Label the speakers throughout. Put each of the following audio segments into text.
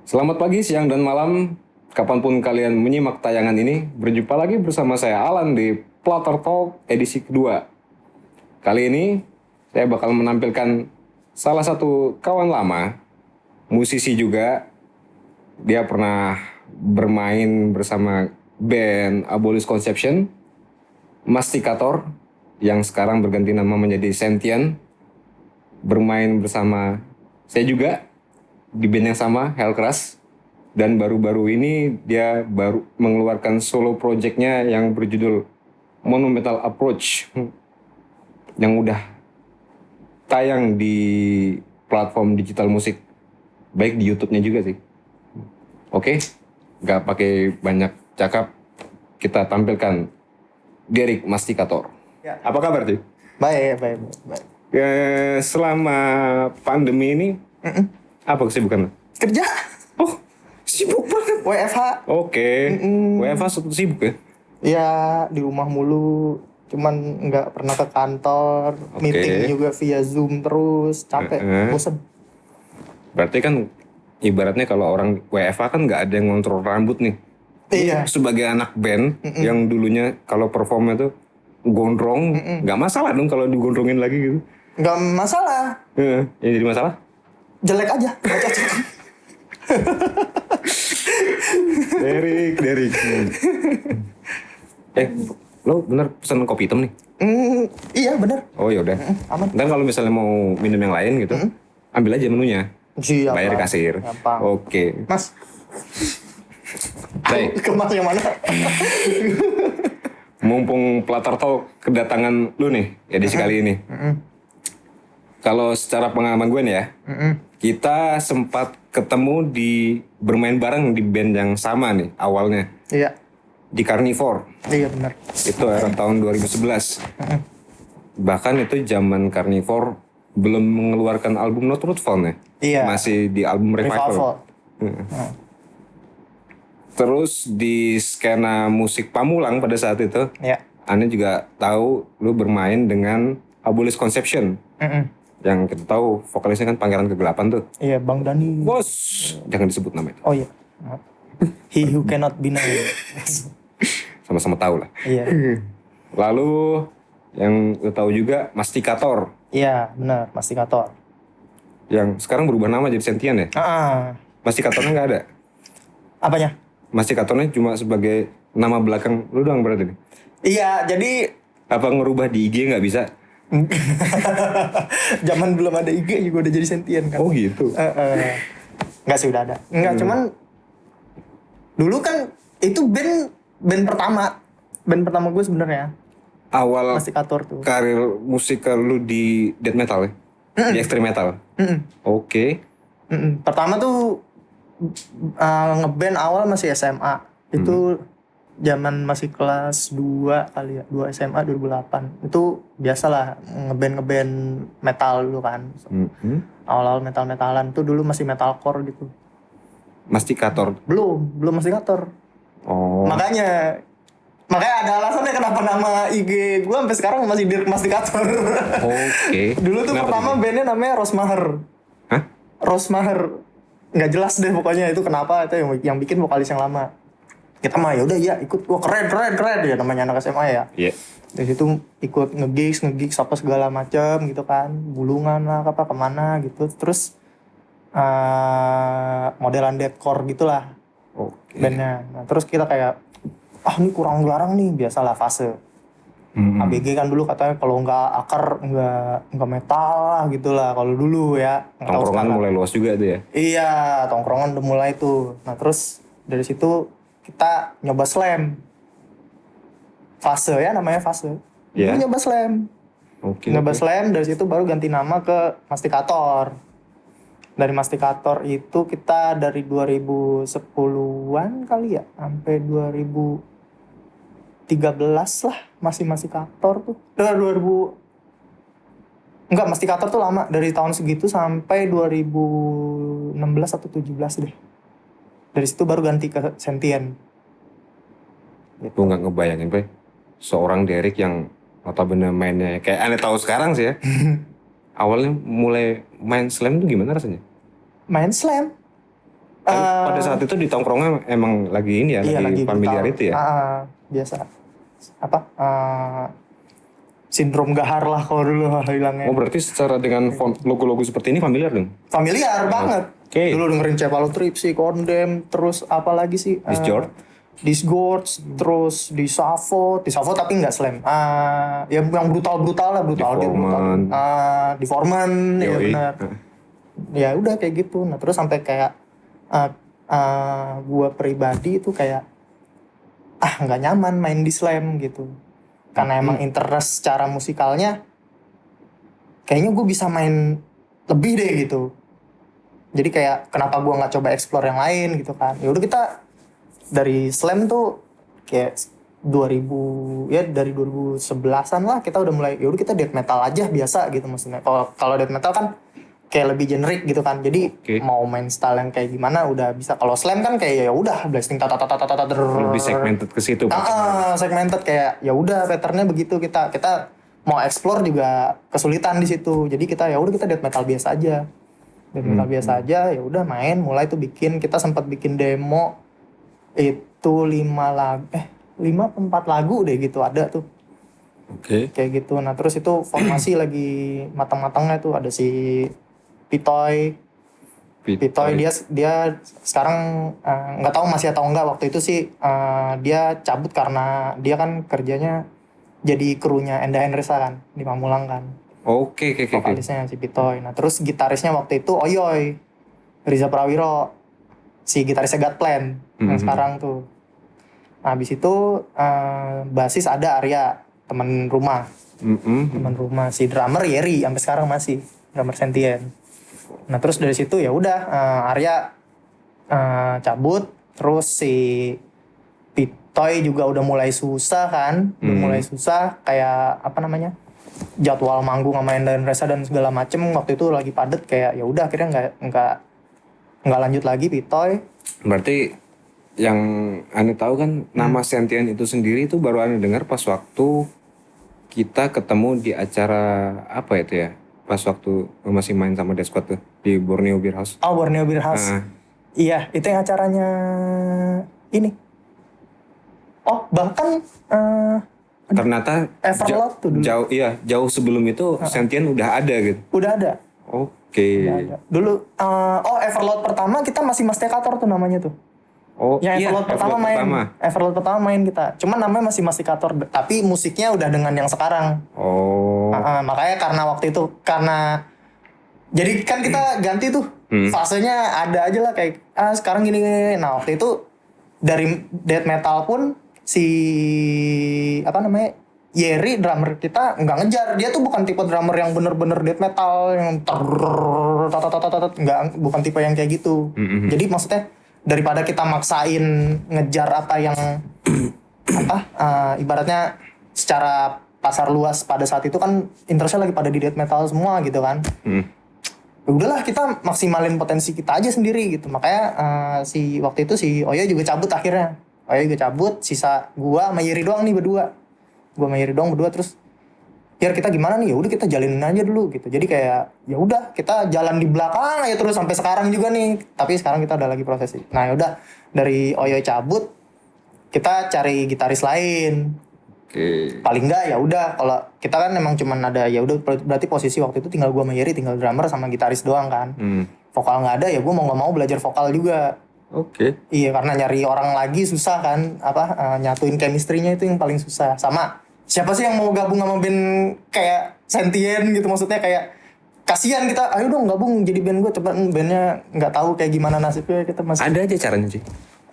Speaker 1: Selamat pagi, siang, dan malam. Kapanpun kalian menyimak tayangan ini, berjumpa lagi bersama saya Alan di Platter Talk edisi kedua. Kali ini, saya bakal menampilkan salah satu kawan lama, musisi juga. Dia pernah bermain bersama band Abolish Conception, Masticator, yang sekarang berganti nama menjadi Sentient. Bermain bersama saya juga di band yang sama, Hellcrush. Dan baru-baru ini dia baru mengeluarkan solo projectnya yang berjudul Monumental Approach, yang udah tayang di platform digital musik, baik di YouTube-nya juga sih. Oke, gak pakai banyak cakap, kita tampilkan Derek Masticator.
Speaker 2: Ya.
Speaker 1: Apa kabar sih?
Speaker 2: Baik.
Speaker 1: Selama pandemi ini, apa kesibukan?
Speaker 2: Kerja,
Speaker 1: Oh, sibuk banget.
Speaker 2: WFH.
Speaker 1: Oke, WFH sibuk ya?
Speaker 2: Ya di rumah mulu, cuman nggak pernah ke kantor.
Speaker 1: Oke.
Speaker 2: Meeting juga via Zoom terus, capek, bosen.
Speaker 1: Berarti kan ibaratnya kalau orang WFH kan nggak ada yang ngontrol rambut nih.
Speaker 2: Iya.
Speaker 1: Sebagai anak band yang dulunya kalau performnya tuh gondrong, nggak masalah dong kalau digondrongin lagi gitu.
Speaker 2: Nggak masalah,
Speaker 1: Yang jadi masalah?
Speaker 2: jelek aja, nggak cocok.
Speaker 1: Derek. Lo bener pesen kopi hitam nih?
Speaker 2: Iya bener.
Speaker 1: Oh ya udah.
Speaker 2: Aman.
Speaker 1: Dan kalau misalnya mau minum yang lain gitu, ambil aja menunya.
Speaker 2: Siap.
Speaker 1: Bayar di kasir.
Speaker 2: Gampang.
Speaker 1: Oke.
Speaker 2: Mas,
Speaker 1: Baik.
Speaker 2: kemas yang mana?
Speaker 1: Mumpung Platter Talk kedatangan lu nih edisi kali ini. Kalau secara pengalaman gue nih ya, kita sempat ketemu di bermain bareng di band yang sama nih awalnya
Speaker 2: Iya.
Speaker 1: di Carnivore.
Speaker 2: Iya bener.
Speaker 1: Itu era tahun 2011. Bahkan itu zaman Carnivore belum mengeluarkan album Not Truthful ya.
Speaker 2: Iya.
Speaker 1: Masih di album Revival. Terus di skena musik Pamulang pada saat itu,
Speaker 2: Iya.
Speaker 1: Anda juga tahu lu bermain dengan Abolish Conception. Yang kita tahu vokalisnya kan Pangeran Kegelapan tuh.
Speaker 2: Iya, Bang Dani.
Speaker 1: Bos, jangan disebut nama itu.
Speaker 2: Oh iya. He who cannot be named.
Speaker 1: Sama-sama tahu lah.
Speaker 2: Iya.
Speaker 1: Lalu yang lu tahu juga Masticator,
Speaker 2: Iya, benar, Masticator.
Speaker 1: yang sekarang berubah nama jadi Sentient ya. Masticatornya nggak ada.
Speaker 2: Apanya?
Speaker 1: Masticatornya cuma sebagai nama belakang lu doang berarti nih.
Speaker 2: Iya, jadi
Speaker 1: Apa ngerubah di IG nggak bisa?
Speaker 2: zaman belum ada IG juga udah jadi Sentient kan.
Speaker 1: Oh gitu.
Speaker 2: Enggak sih udah ada. Enggak, cuman dulu kan itu band pertama. Band pertama gue sebenarnya.
Speaker 1: Awal
Speaker 2: Masticator tuh.
Speaker 1: karir musikal lu di death metal ya? Di extreme metal? Oke.
Speaker 2: Pertama tuh ngeband awal masih SMA. Itu zaman masih kelas 2 kali ya. 2 SMA 2008. Itu biasalah ngeband metal dulu kan. Awal-awal metal-metalan tuh dulu masih metalcore gitu.
Speaker 1: Masticator.
Speaker 2: Belum Masticator.
Speaker 1: Oh.
Speaker 2: Makanya ada alasannya kenapa nama IG gue sampai sekarang masih Dirk Masticator.
Speaker 1: Oke.
Speaker 2: Dulu tuh
Speaker 1: Kenapa
Speaker 2: pertama
Speaker 1: tuh?
Speaker 2: bandnya namanya Rosmaher.
Speaker 1: Hah?
Speaker 2: Rosmaher. Nggak jelas deh pokoknya itu kenapa, itu yang bikin vokalis yang lama. Kita mah ya udah ya ikut, wah keren ya namanya anak SMA ya.
Speaker 1: Iya.
Speaker 2: Dari situ ikut nge-gigs apa segala macam gitu kan, Bulungan lah apa kemana gitu. Terus modelan deathcore gitulah
Speaker 1: Oke.
Speaker 2: bandnya. Nah, terus kita kayak ini kurang garang nih, biasalah fase. ABG kan dulu katanya kalau nggak akar nggak metal lah gitulah kalau dulu ya. Nggak tahu
Speaker 1: Tongkrongan
Speaker 2: sekarang.
Speaker 1: mulai luas juga tuh ya.
Speaker 2: Iya, tongkrongan udah mulai tuh. Nah terus dari situ kita nyoba slam. Fase ya namanya fase.
Speaker 1: Iya.
Speaker 2: Dulu nyoba slam.
Speaker 1: Oke.
Speaker 2: Nyoba slam, dari situ baru ganti nama ke Masticator. Dari Masticator itu kita dari 2010-an kali ya, sampai 2013 lah masih Masticator tuh. 2000 enggak, Masticator tuh lama, dari tahun segitu sampai 2016 atau 17 deh. Dari situ baru ganti ke Sentient.
Speaker 1: Gue nggak ngebayangin Pe, seorang Derek yang notabene mainnya kayak aneh tahu sekarang sih ya. Awalnya mulai main slam tuh gimana rasanya?
Speaker 2: Main slam.
Speaker 1: Pada saat itu di tongkrongan emang lagi ini ya,
Speaker 2: Iya,
Speaker 1: lagi familiar
Speaker 2: brutal.
Speaker 1: itu ya.
Speaker 2: Biasa. Apa? Sindrom gahar lah kalau dulu bilangnya.
Speaker 1: Oh berarti secara dengan logo-logo seperti ini familiar dong?
Speaker 2: Familiar banget.
Speaker 1: Oke.
Speaker 2: Dulu dengerin Cephalotripsy, Condemn, terus apa lagi sih?
Speaker 1: Disgorge?
Speaker 2: Disgorge, terus di Savo tapi nggak slam. Yang brutal lah, brutal.
Speaker 1: Deforman.
Speaker 2: Deforman, ya
Speaker 1: Yoi.
Speaker 2: benar. Ya udah kayak gitu. Nah terus sampai kayak gua pribadi itu kayak nggak nyaman main di slam gitu. Karena emang interest secara musikalnya kayaknya gue bisa main lebih deh gitu. Jadi kayak kenapa gue nggak coba explore yang lain gitu kan. Ya udah kita dari slam tuh kayak 2011-an lah kita udah mulai ya udah kita death metal aja biasa gitu maksudnya. Kalau death metal kan kayak lebih generik gitu kan. Jadi mau main style yang kayak gimana udah bisa. Kalau slam kan kayak ya udah blasting
Speaker 1: lebih segmented ke situ.
Speaker 2: Segmented kayak ya udah patternnya begitu kita mau explore juga kesulitan di situ. Jadi kita ya udah kita death metal biasa aja. Death metal biasa aja ya udah main mulai tuh kita sempat bikin demo itu 5 4 lagu deh gitu ada tuh. Kayak gitu. Nah, terus itu formasi lagi matang-matangnya tuh ada si Pitoy dia sekarang nggak tahu masih atau enggak waktu itu sih dia cabut karena dia kan kerjanya jadi krunya Enda Henresa kan di Pamulang kan.
Speaker 1: Oke.
Speaker 2: Vokalisnya si Pitoy. Nah terus gitarisnya waktu itu Oyoy Riza Prawiro si gitarisnya Godplan yang sekarang tuh. Nah, habis itu basis ada Arya teman rumah. Teman rumah si drummer Yeri sampai sekarang masih drummer Sentient. Nah terus dari situ ya udah Arya cabut terus si Pitoy juga udah mulai susah kan, kayak apa namanya jadwal manggung sama Enda Resa dan segala macem waktu itu lagi padet kayak ya udah akhirnya nggak lanjut lagi Pitoy.
Speaker 1: Berarti yang Anda tahu kan nama Sentient itu sendiri itu baru Anda dengar pas waktu kita ketemu di acara apa itu ya? Pas waktu masih main sama Deskot tuh di Borneo Beer House.
Speaker 2: Oh, Borneo Beer House. Iya, itu yang acaranya ini. Oh, bahkan
Speaker 1: ternyata
Speaker 2: Everlord tuh dulu.
Speaker 1: Jauh sebelum itu Sentient udah ada gitu.
Speaker 2: Udah ada.
Speaker 1: Oke.
Speaker 2: Udah ada. Dulu Everlord pertama kita masih Mastekator tuh namanya tuh.
Speaker 1: Oh
Speaker 2: yang
Speaker 1: iya,
Speaker 2: Everlord pertama main kita. Cuman namanya masih Mastekator, tapi musiknya udah dengan yang sekarang. Makanya karena waktu itu jadi kan kita ganti tuh fasenya ada aja lah kayak sekarang gini. Nah waktu itu dari death metal pun si Yeri drummer kita nggak ngejar. Dia tuh bukan tipe drummer yang bener-bener death metal yang nggak, bukan tipe yang kayak gitu. Jadi maksudnya daripada kita maksain ngejar apa yang ibaratnya secara pasar luas pada saat itu kan interestnya lagi pada di death metal semua gitu kan. Ya udahlah kita maksimalin potensi kita aja sendiri gitu. Makanya waktu itu si Oyo juga cabut akhirnya. Sisa gua sama Yeri doang nih berdua. Terus kita gimana nih? Ya udah kita jalinin aja dulu gitu. Jadi kayak ya udah kita jalan di belakang aja terus sampai sekarang juga nih. Tapi sekarang kita udah lagi proses. Nah, ya udah dari Oyo cabut kita cari gitaris lain. Paling enggak ya udah kalau kita kan memang cuman ada ya udah berarti posisi waktu itu tinggal gua sama Yeri, tinggal drummer sama gitaris doang kan. Vokal nggak ada ya gua mau nggak mau belajar vokal juga. Iya karena nyari orang lagi susah kan nyatuin chemistry-nya itu yang paling susah. Sama siapa sih yang mau gabung sama band kayak Sentient gitu, maksudnya kayak kasihan kita ayo dong gabung jadi band gue, coba bandnya nggak tahu kayak gimana nasibnya, kita masih
Speaker 1: ada aja caranya sih.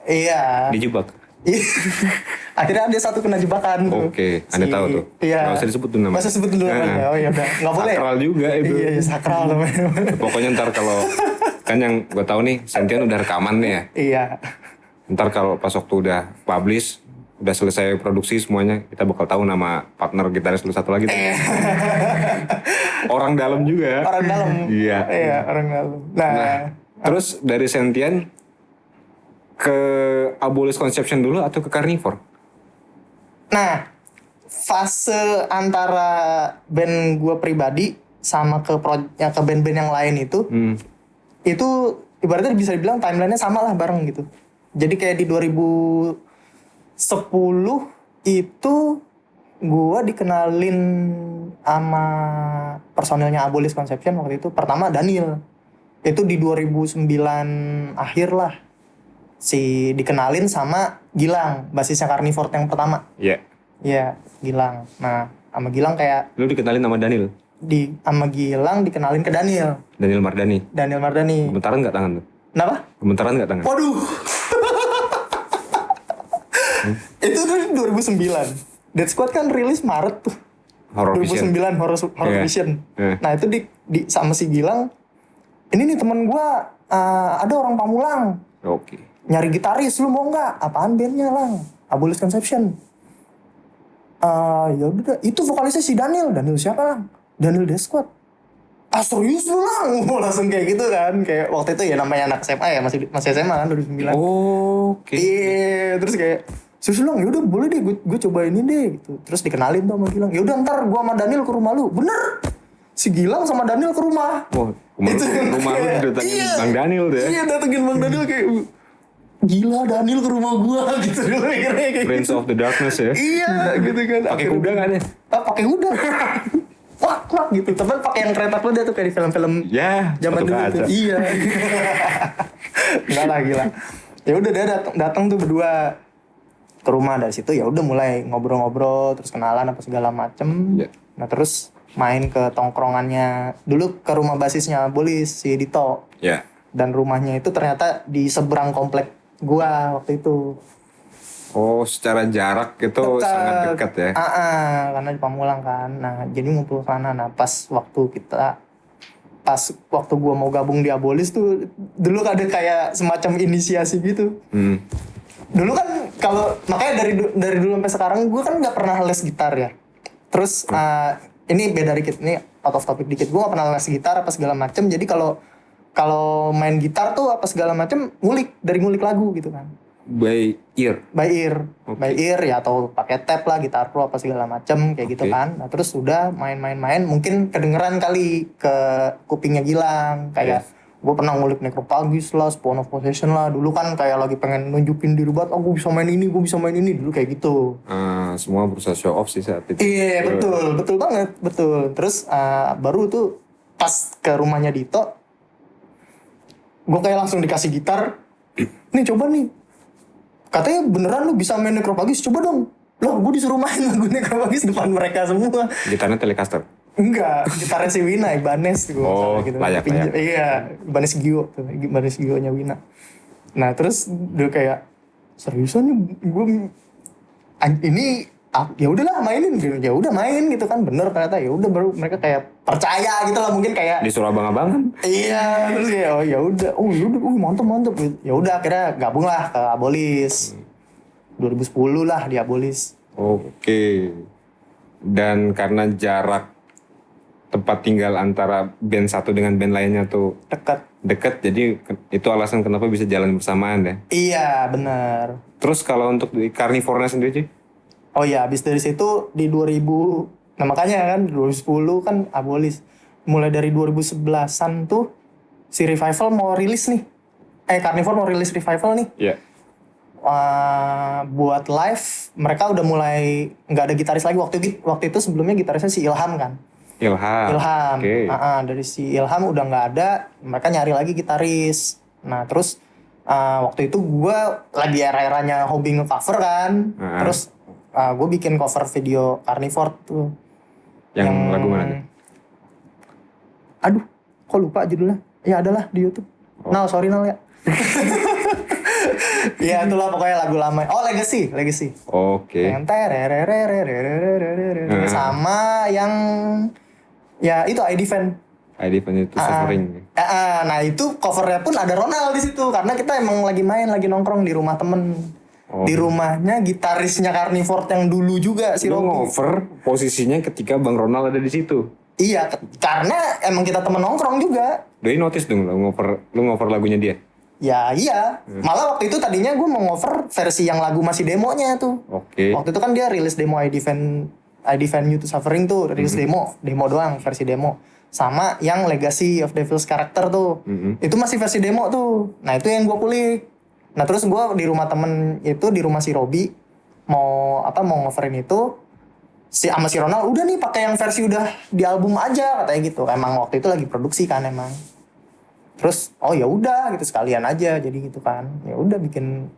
Speaker 2: Iya
Speaker 1: Dijebak.
Speaker 2: Akhirnya ada satu kena jebakan tuh.
Speaker 1: Anda tahu tuh.
Speaker 2: Iya.
Speaker 1: Nggak usah disebut tuh namanya.
Speaker 2: Masa sebut dulu namanya. Oh iya udah, nggak boleh.
Speaker 1: Sakral juga itu.
Speaker 2: Iya, sakral namanya.
Speaker 1: Pokoknya ntar kalau kan yang gue tahu nih Sentient udah rekaman nih ya.
Speaker 2: Iya.
Speaker 1: Ntar kalau pas waktu udah publish, udah selesai produksi semuanya, kita bakal tahu nama partner gitaris lu satu lagi tuh. Orang dalam juga.
Speaker 2: Orang dalam.
Speaker 1: Iya,
Speaker 2: orang dalam. Nah,
Speaker 1: terus dari Sentient ke Abolish Conception dulu atau ke Carnivore?
Speaker 2: Nah, fase antara band gue pribadi sama ke band-band yang lain itu itu ibaratnya bisa dibilang timelinenya sama lah bareng gitu. Jadi kayak di 2010 itu gue dikenalin sama personilnya Abolis Conception waktu itu. Pertama Daniel. Itu di 2009 akhir lah. Si dikenalin sama Gilang, basisnya Carnivore yang pertama.
Speaker 1: Iya.
Speaker 2: Iya, Gilang. Nah, sama Gilang kayak
Speaker 1: Lu dikenalin sama Daniel.
Speaker 2: sama Gilang dikenalin ke Daniel.
Speaker 1: Daniel Mardani.
Speaker 2: Daniel Mardani.
Speaker 1: Gemetaran nggak tangan tuh?
Speaker 2: Kenapa?
Speaker 1: Gemetaran nggak tangan?
Speaker 2: Waduh. Itu tuh 2009. Dead Squad kan rilis Maret tuh.
Speaker 1: Horror Vision.
Speaker 2: 2009 Horror
Speaker 1: Iya.
Speaker 2: Vision.
Speaker 1: Iya.
Speaker 2: Nah, itu di sama si Gilang. Ini nih temen gua ada orang Pamulang.
Speaker 1: Oke.
Speaker 2: Nyari gitaris, lu mau nggak? Apaan bandnya, Lang? Abolis Conception. Ya udah, itu vokalisnya si Daniel. Daniel siapa, Lang? Daniel Dead Squad. Ah serius lu, Lang? Langsung kayak gitu kan. Kayak waktu itu ya namanya anak SMA ya, masih SMA kan 2009.
Speaker 1: Oke.
Speaker 2: Iya, terus kayak serius lu, Lang? Ya udah boleh deh, gue coba ini deh gitu. Terus dikenalin tuh sama Gilang. Ya udah ntar gue sama Daniel ke rumah lu. Bener. Si Gilang sama Daniel ke rumah.
Speaker 1: Wah, rumah lu didatengin Bang Daniel tuh ya.
Speaker 2: Iya, datengin Bang Daniel kayak gila, Daniel ke rumah gua gitu dulu mikirnya kayak
Speaker 1: Prince
Speaker 2: gitu.
Speaker 1: of the Darkness ya.
Speaker 2: Iya, gitu kan.
Speaker 1: Pakai kuda nggak deh?
Speaker 2: Pakai kuda. Wah gitu. Tapi pakai yang kereta kuda tuh kayak di film-film
Speaker 1: Ya,
Speaker 2: zaman
Speaker 1: sepatu
Speaker 2: dulu
Speaker 1: kaca.
Speaker 2: tuh. Iya. Enggak lah, gila. Ya udah dia datang tuh berdua ke rumah. Dari situ ya udah mulai ngobrol-ngobrol, terus kenalan apa segala macem.
Speaker 1: Iya.
Speaker 2: Nah, terus main ke tongkrongannya dulu, ke rumah basisnya Bolis si Dito.
Speaker 1: Ya.
Speaker 2: Dan rumahnya itu ternyata di seberang komplek gua waktu itu.
Speaker 1: Oh, secara jarak itu sangat dekat ya.
Speaker 2: Karena di Pamulang kan. Nah, jadi ngumpul sana. Nah, pas waktu gua mau gabung di Abolis tuh, dulu ada kayak semacam inisiasi gitu. Dulu kan kalau makanya dari dulu sampai sekarang gua kan nggak pernah les gitar ya. Terus ini beda dikit, ini out of topic dikit. Gua nggak pernah les gitar apa segala macem. Jadi kalau main gitar tuh apa segala macem ngulik lagu gitu kan.
Speaker 1: By ear.
Speaker 2: By ear.
Speaker 1: Oke.
Speaker 2: By ear ya, atau pakai tab lah, gitar pro apa segala macem kayak gitu
Speaker 1: Oke.
Speaker 2: kan. Nah, terus udah main mungkin kedengeran kali ke kupingnya Gilang kayak gue pernah ngulik Necrophagis lah, Spawn of Possession lah. Dulu kan kayak lagi pengen nunjukin diri banget, gue bisa main ini, dulu kayak gitu.
Speaker 1: Semua berusaha show off sih saat itu.
Speaker 2: Iya, betul banget, betul. Terus baru tuh pas ke rumahnya Dito, gue kayak langsung dikasih gitar. Nih coba nih, katanya beneran lu bisa main Necrophagis, coba dong. Loh, gue disuruh main lagu Necrophagis depan mereka semua.
Speaker 1: Gitarnya Telecaster.
Speaker 2: Enggak, gitarnya si Wina, Ibanez gue gitu.
Speaker 1: layak.
Speaker 2: Iya, Ibanez Gio tuh, Ibanez Gio-nya Wina. Nah, terus dia kayak seriusan nih gue ini ya udahlah mainin gitu. Ya udah main gitu kan, bener ternyata. Ya udah, baru mereka kayak percaya gitu lah, mungkin kayak
Speaker 1: Disuruh abang-abangan.
Speaker 2: iya, terus kayak ya udah, mantap gitu. Ya udah akhirnya gabung lah ke Abolis. 2010 lah di Abolis.
Speaker 1: Oke. Dan karena jarak tempat tinggal antara band satu dengan band lainnya tuh
Speaker 2: Dekat.
Speaker 1: jadi itu alasan kenapa bisa jalan bersamaan ya.
Speaker 2: Iya, bener.
Speaker 1: Terus kalau untuk di Carnivore sendiri Ci?
Speaker 2: Oh iya, habis dari situ di 2000, nah makanya kan 2010 kan Abolis. Mulai dari 2011-an tuh si Revival mau rilis nih. Carnivore mau rilis Revival nih.
Speaker 1: Iya.
Speaker 2: Buat live, mereka udah mulai nggak ada gitaris lagi. Waktu itu sebelumnya gitarisnya si Ilham kan.
Speaker 1: Ilham. Oke.
Speaker 2: Dari si Ilham udah nggak ada, mereka nyari lagi gitaris. Nah terus waktu itu gue lagi era-eranya hobi nge-cover kan. Terus gue bikin cover video Carnivore tuh.
Speaker 1: Yang lagu mana tuh?
Speaker 2: Aduh, kok lupa judulnya? Ya adalah di YouTube. Nal, sorry Nal ya. Ya itulah pokoknya lagu lama. Oh, Legacy.
Speaker 1: Oke.
Speaker 2: Yang sama yang ya itu ID Fan.
Speaker 1: ID itu suffering.
Speaker 2: Nah itu covernya pun ada Ronald di situ karena kita emang lagi nongkrong di rumah temen. Di rumahnya gitarisnya Carnivore yang dulu juga si
Speaker 1: Lu
Speaker 2: Robi.
Speaker 1: ngover posisinya ketika Bang Ronald ada di situ.
Speaker 2: Iya, karena emang kita temen nongkrong juga.
Speaker 1: Doi notice dong lu ngover lagunya dia.
Speaker 2: Ya iya, malah waktu itu tadinya gue mau ngover versi yang lagu masih demonya tuh.
Speaker 1: Oke.
Speaker 2: Waktu itu kan dia rilis demo ID Fan You to Suffering tuh, rilis demo doang, versi demo. sama yang Legacy of Devil's Character tuh. Itu masih versi demo tuh. Nah itu yang gue kulik. Nah terus gue di rumah temen itu, di rumah si Robi, mau ngoverin itu, sama si Ronald udah nih pakai yang versi udah di album aja katanya gitu. Emang waktu itu lagi produksi kan emang. Terus oh ya udah gitu sekalian aja jadi gitu kan. Ya udah bikin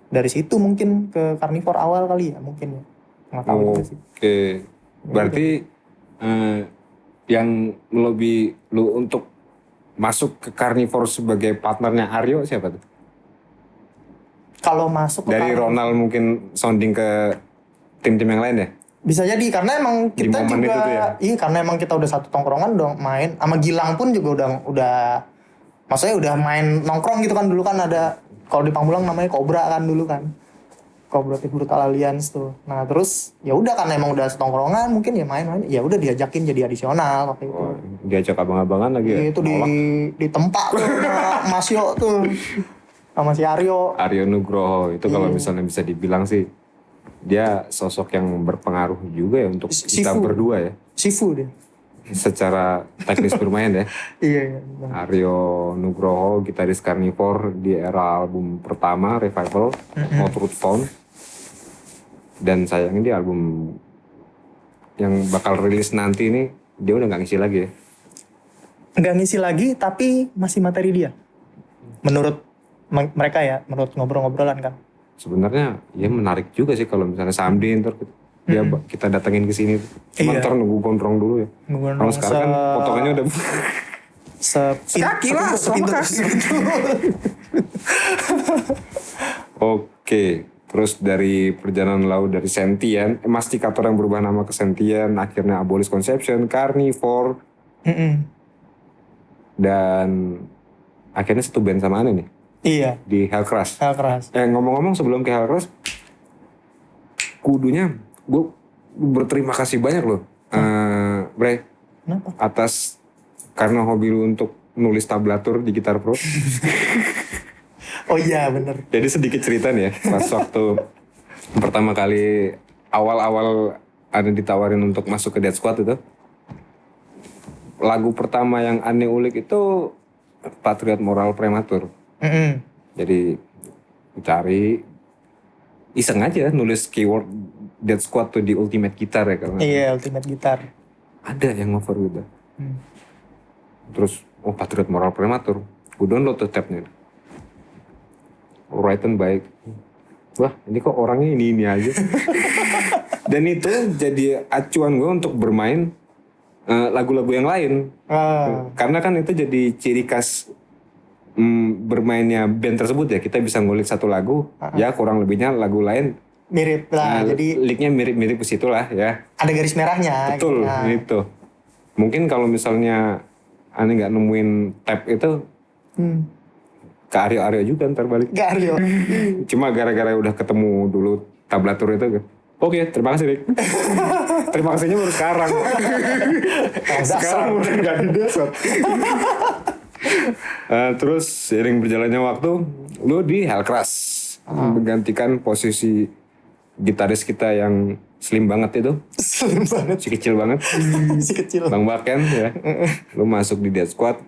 Speaker 2: dari situ mungkin ke Carnivore awal kali ya mungkin ya. Nggak tahu juga sih.
Speaker 1: Oke. Berarti yang melobi lu untuk masuk ke Carnivore sebagai partnernya Aryo siapa tuh?
Speaker 2: Kalau masuk ke
Speaker 1: Dari Ronald mungkin sounding ke tim-tim yang lain ya?
Speaker 2: bisa jadi karena emang
Speaker 1: Di
Speaker 2: kita
Speaker 1: momen
Speaker 2: juga
Speaker 1: itu tuh ya?
Speaker 2: iya karena emang kita udah satu tongkrongan dong main sama Gilang pun juga udah maksudnya udah main nongkrong gitu kan dulu kan ada kalau di Pamulang namanya Cobra kan dulu kan Cooperative Brutal Alliance tuh. Nah terus ya udah karena emang udah setongkrongan mungkin ya main-main ya udah diajakin jadi adisional waktu itu.
Speaker 1: Oh, diajak abang-abangan lagi ya?
Speaker 2: Itu di tempat tuh sama Mas Yo tuh sama si Aryo.
Speaker 1: Aryo Nugroho itu kalau misalnya bisa dibilang sih dia sosok yang berpengaruh juga ya untuk kita
Speaker 2: Sifu.
Speaker 1: berdua ya.
Speaker 2: Sifu dia.
Speaker 1: Secara teknis bermain ya.
Speaker 2: Iya.
Speaker 1: Aryo Nugroho, gitaris Carnivore di era album pertama Revival, No Truth Found. Dan sayangnya di album yang bakal rilis nanti ini dia udah nggak ngisi lagi ya.
Speaker 2: Nggak ngisi lagi tapi masih materi dia. Menurut mereka ya, menurut ngobrol-ngobrolan kan.
Speaker 1: Sebenarnya ya menarik juga sih kalau misalnya someday ntar dia kita datengin ke sini. Cuma ntar nunggu gondrong dulu ya. Kalau sekarang kan potongannya udah sekaki lah,
Speaker 2: sepintu.
Speaker 1: Oke, terus dari perjalanan laut dari Sentient, Masticator yang berubah nama ke Sentient, akhirnya Abolish Conception, Carnivore, dan akhirnya satu band sama aneh nih.
Speaker 2: Iya.
Speaker 1: Di Hellcrash.
Speaker 2: Hellcrash.
Speaker 1: Ngomong-ngomong sebelum ke Hellcrash, kudunya gue berterima kasih banyak loh, Bre.
Speaker 2: Kenapa?
Speaker 1: Atas karena hobi lu untuk nulis tablatur di Gitar Pro.
Speaker 2: Oh iya bener.
Speaker 1: Jadi sedikit cerita nih ya, pas waktu pertama kali awal-awal ada ditawarin untuk masuk ke Death Squad itu, lagu pertama yang aneh ulik itu Patriot Moral Prematur. Jadi cari iseng aja nulis keyword Death Squad tuh di Ultimate Guitar ya karena.
Speaker 2: Iya Ultimate Guitar.
Speaker 1: Ada yang cover gitu. Terus Patriot Moral Prematur, gue download tuh tabnya. Written baik. Wah ini kok orangnya ini aja. Dan itu jadi acuan gue untuk bermain lagu-lagu yang lain. Karena kan itu jadi ciri khas bermainnya band tersebut ya. Kita bisa ngulik satu lagu, ya kurang lebihnya lagu lain
Speaker 2: mirip lah. Jadi
Speaker 1: linknya mirip-mirip ke situ lah ya.
Speaker 2: ada garis merahnya.
Speaker 1: Betul, itu. Mungkin kalau misalnya aneh nggak nemuin tab itu, ke Aryo juga ntar balik.
Speaker 2: Ke Aryo.
Speaker 1: Cuma gara-gara udah ketemu dulu tablatur itu. Oke, terima kasih Rick. Terima kasihnya baru sekarang. Sekarang udah nggak di desot. Terus seiring berjalannya waktu, lu di Hellcrash menggantikan posisi gitaris kita yang slim banget itu.
Speaker 2: Slim banget.
Speaker 1: Si kecil banget.
Speaker 2: Si kecil.
Speaker 1: Bang Baken ya. Lu masuk di Death Squad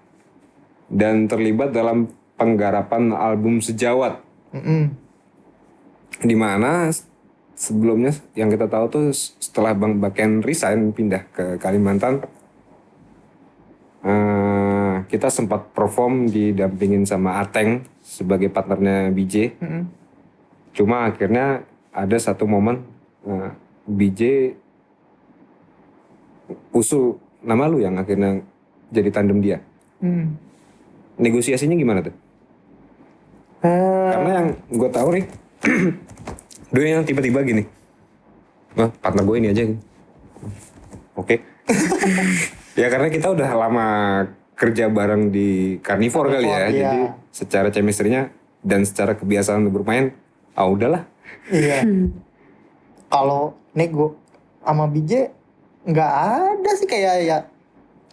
Speaker 1: dan terlibat dalam penggarapan album Sejawat. Dimana sebelumnya yang kita tahu tuh setelah Bang Baken resign pindah ke Kalimantan, kita sempat perform didampingin sama Ateng sebagai partnernya BJ. Cuma akhirnya ada satu momen BJ usul nama lu yang akhirnya jadi tandem dia. Negosiasinya gimana tuh? Karena yang gue tahu nih, dia yang tiba-tiba gini, partner gue ini aja. Oke. Ya karena kita udah lama kerja bareng di Carnivore kali ya,
Speaker 2: iya.
Speaker 1: jadi secara chemistry-nya dan secara kebiasaan untuk bermain, udahlah.
Speaker 2: Iya. Kalau nego sama BJ nggak ada sih kayak ya.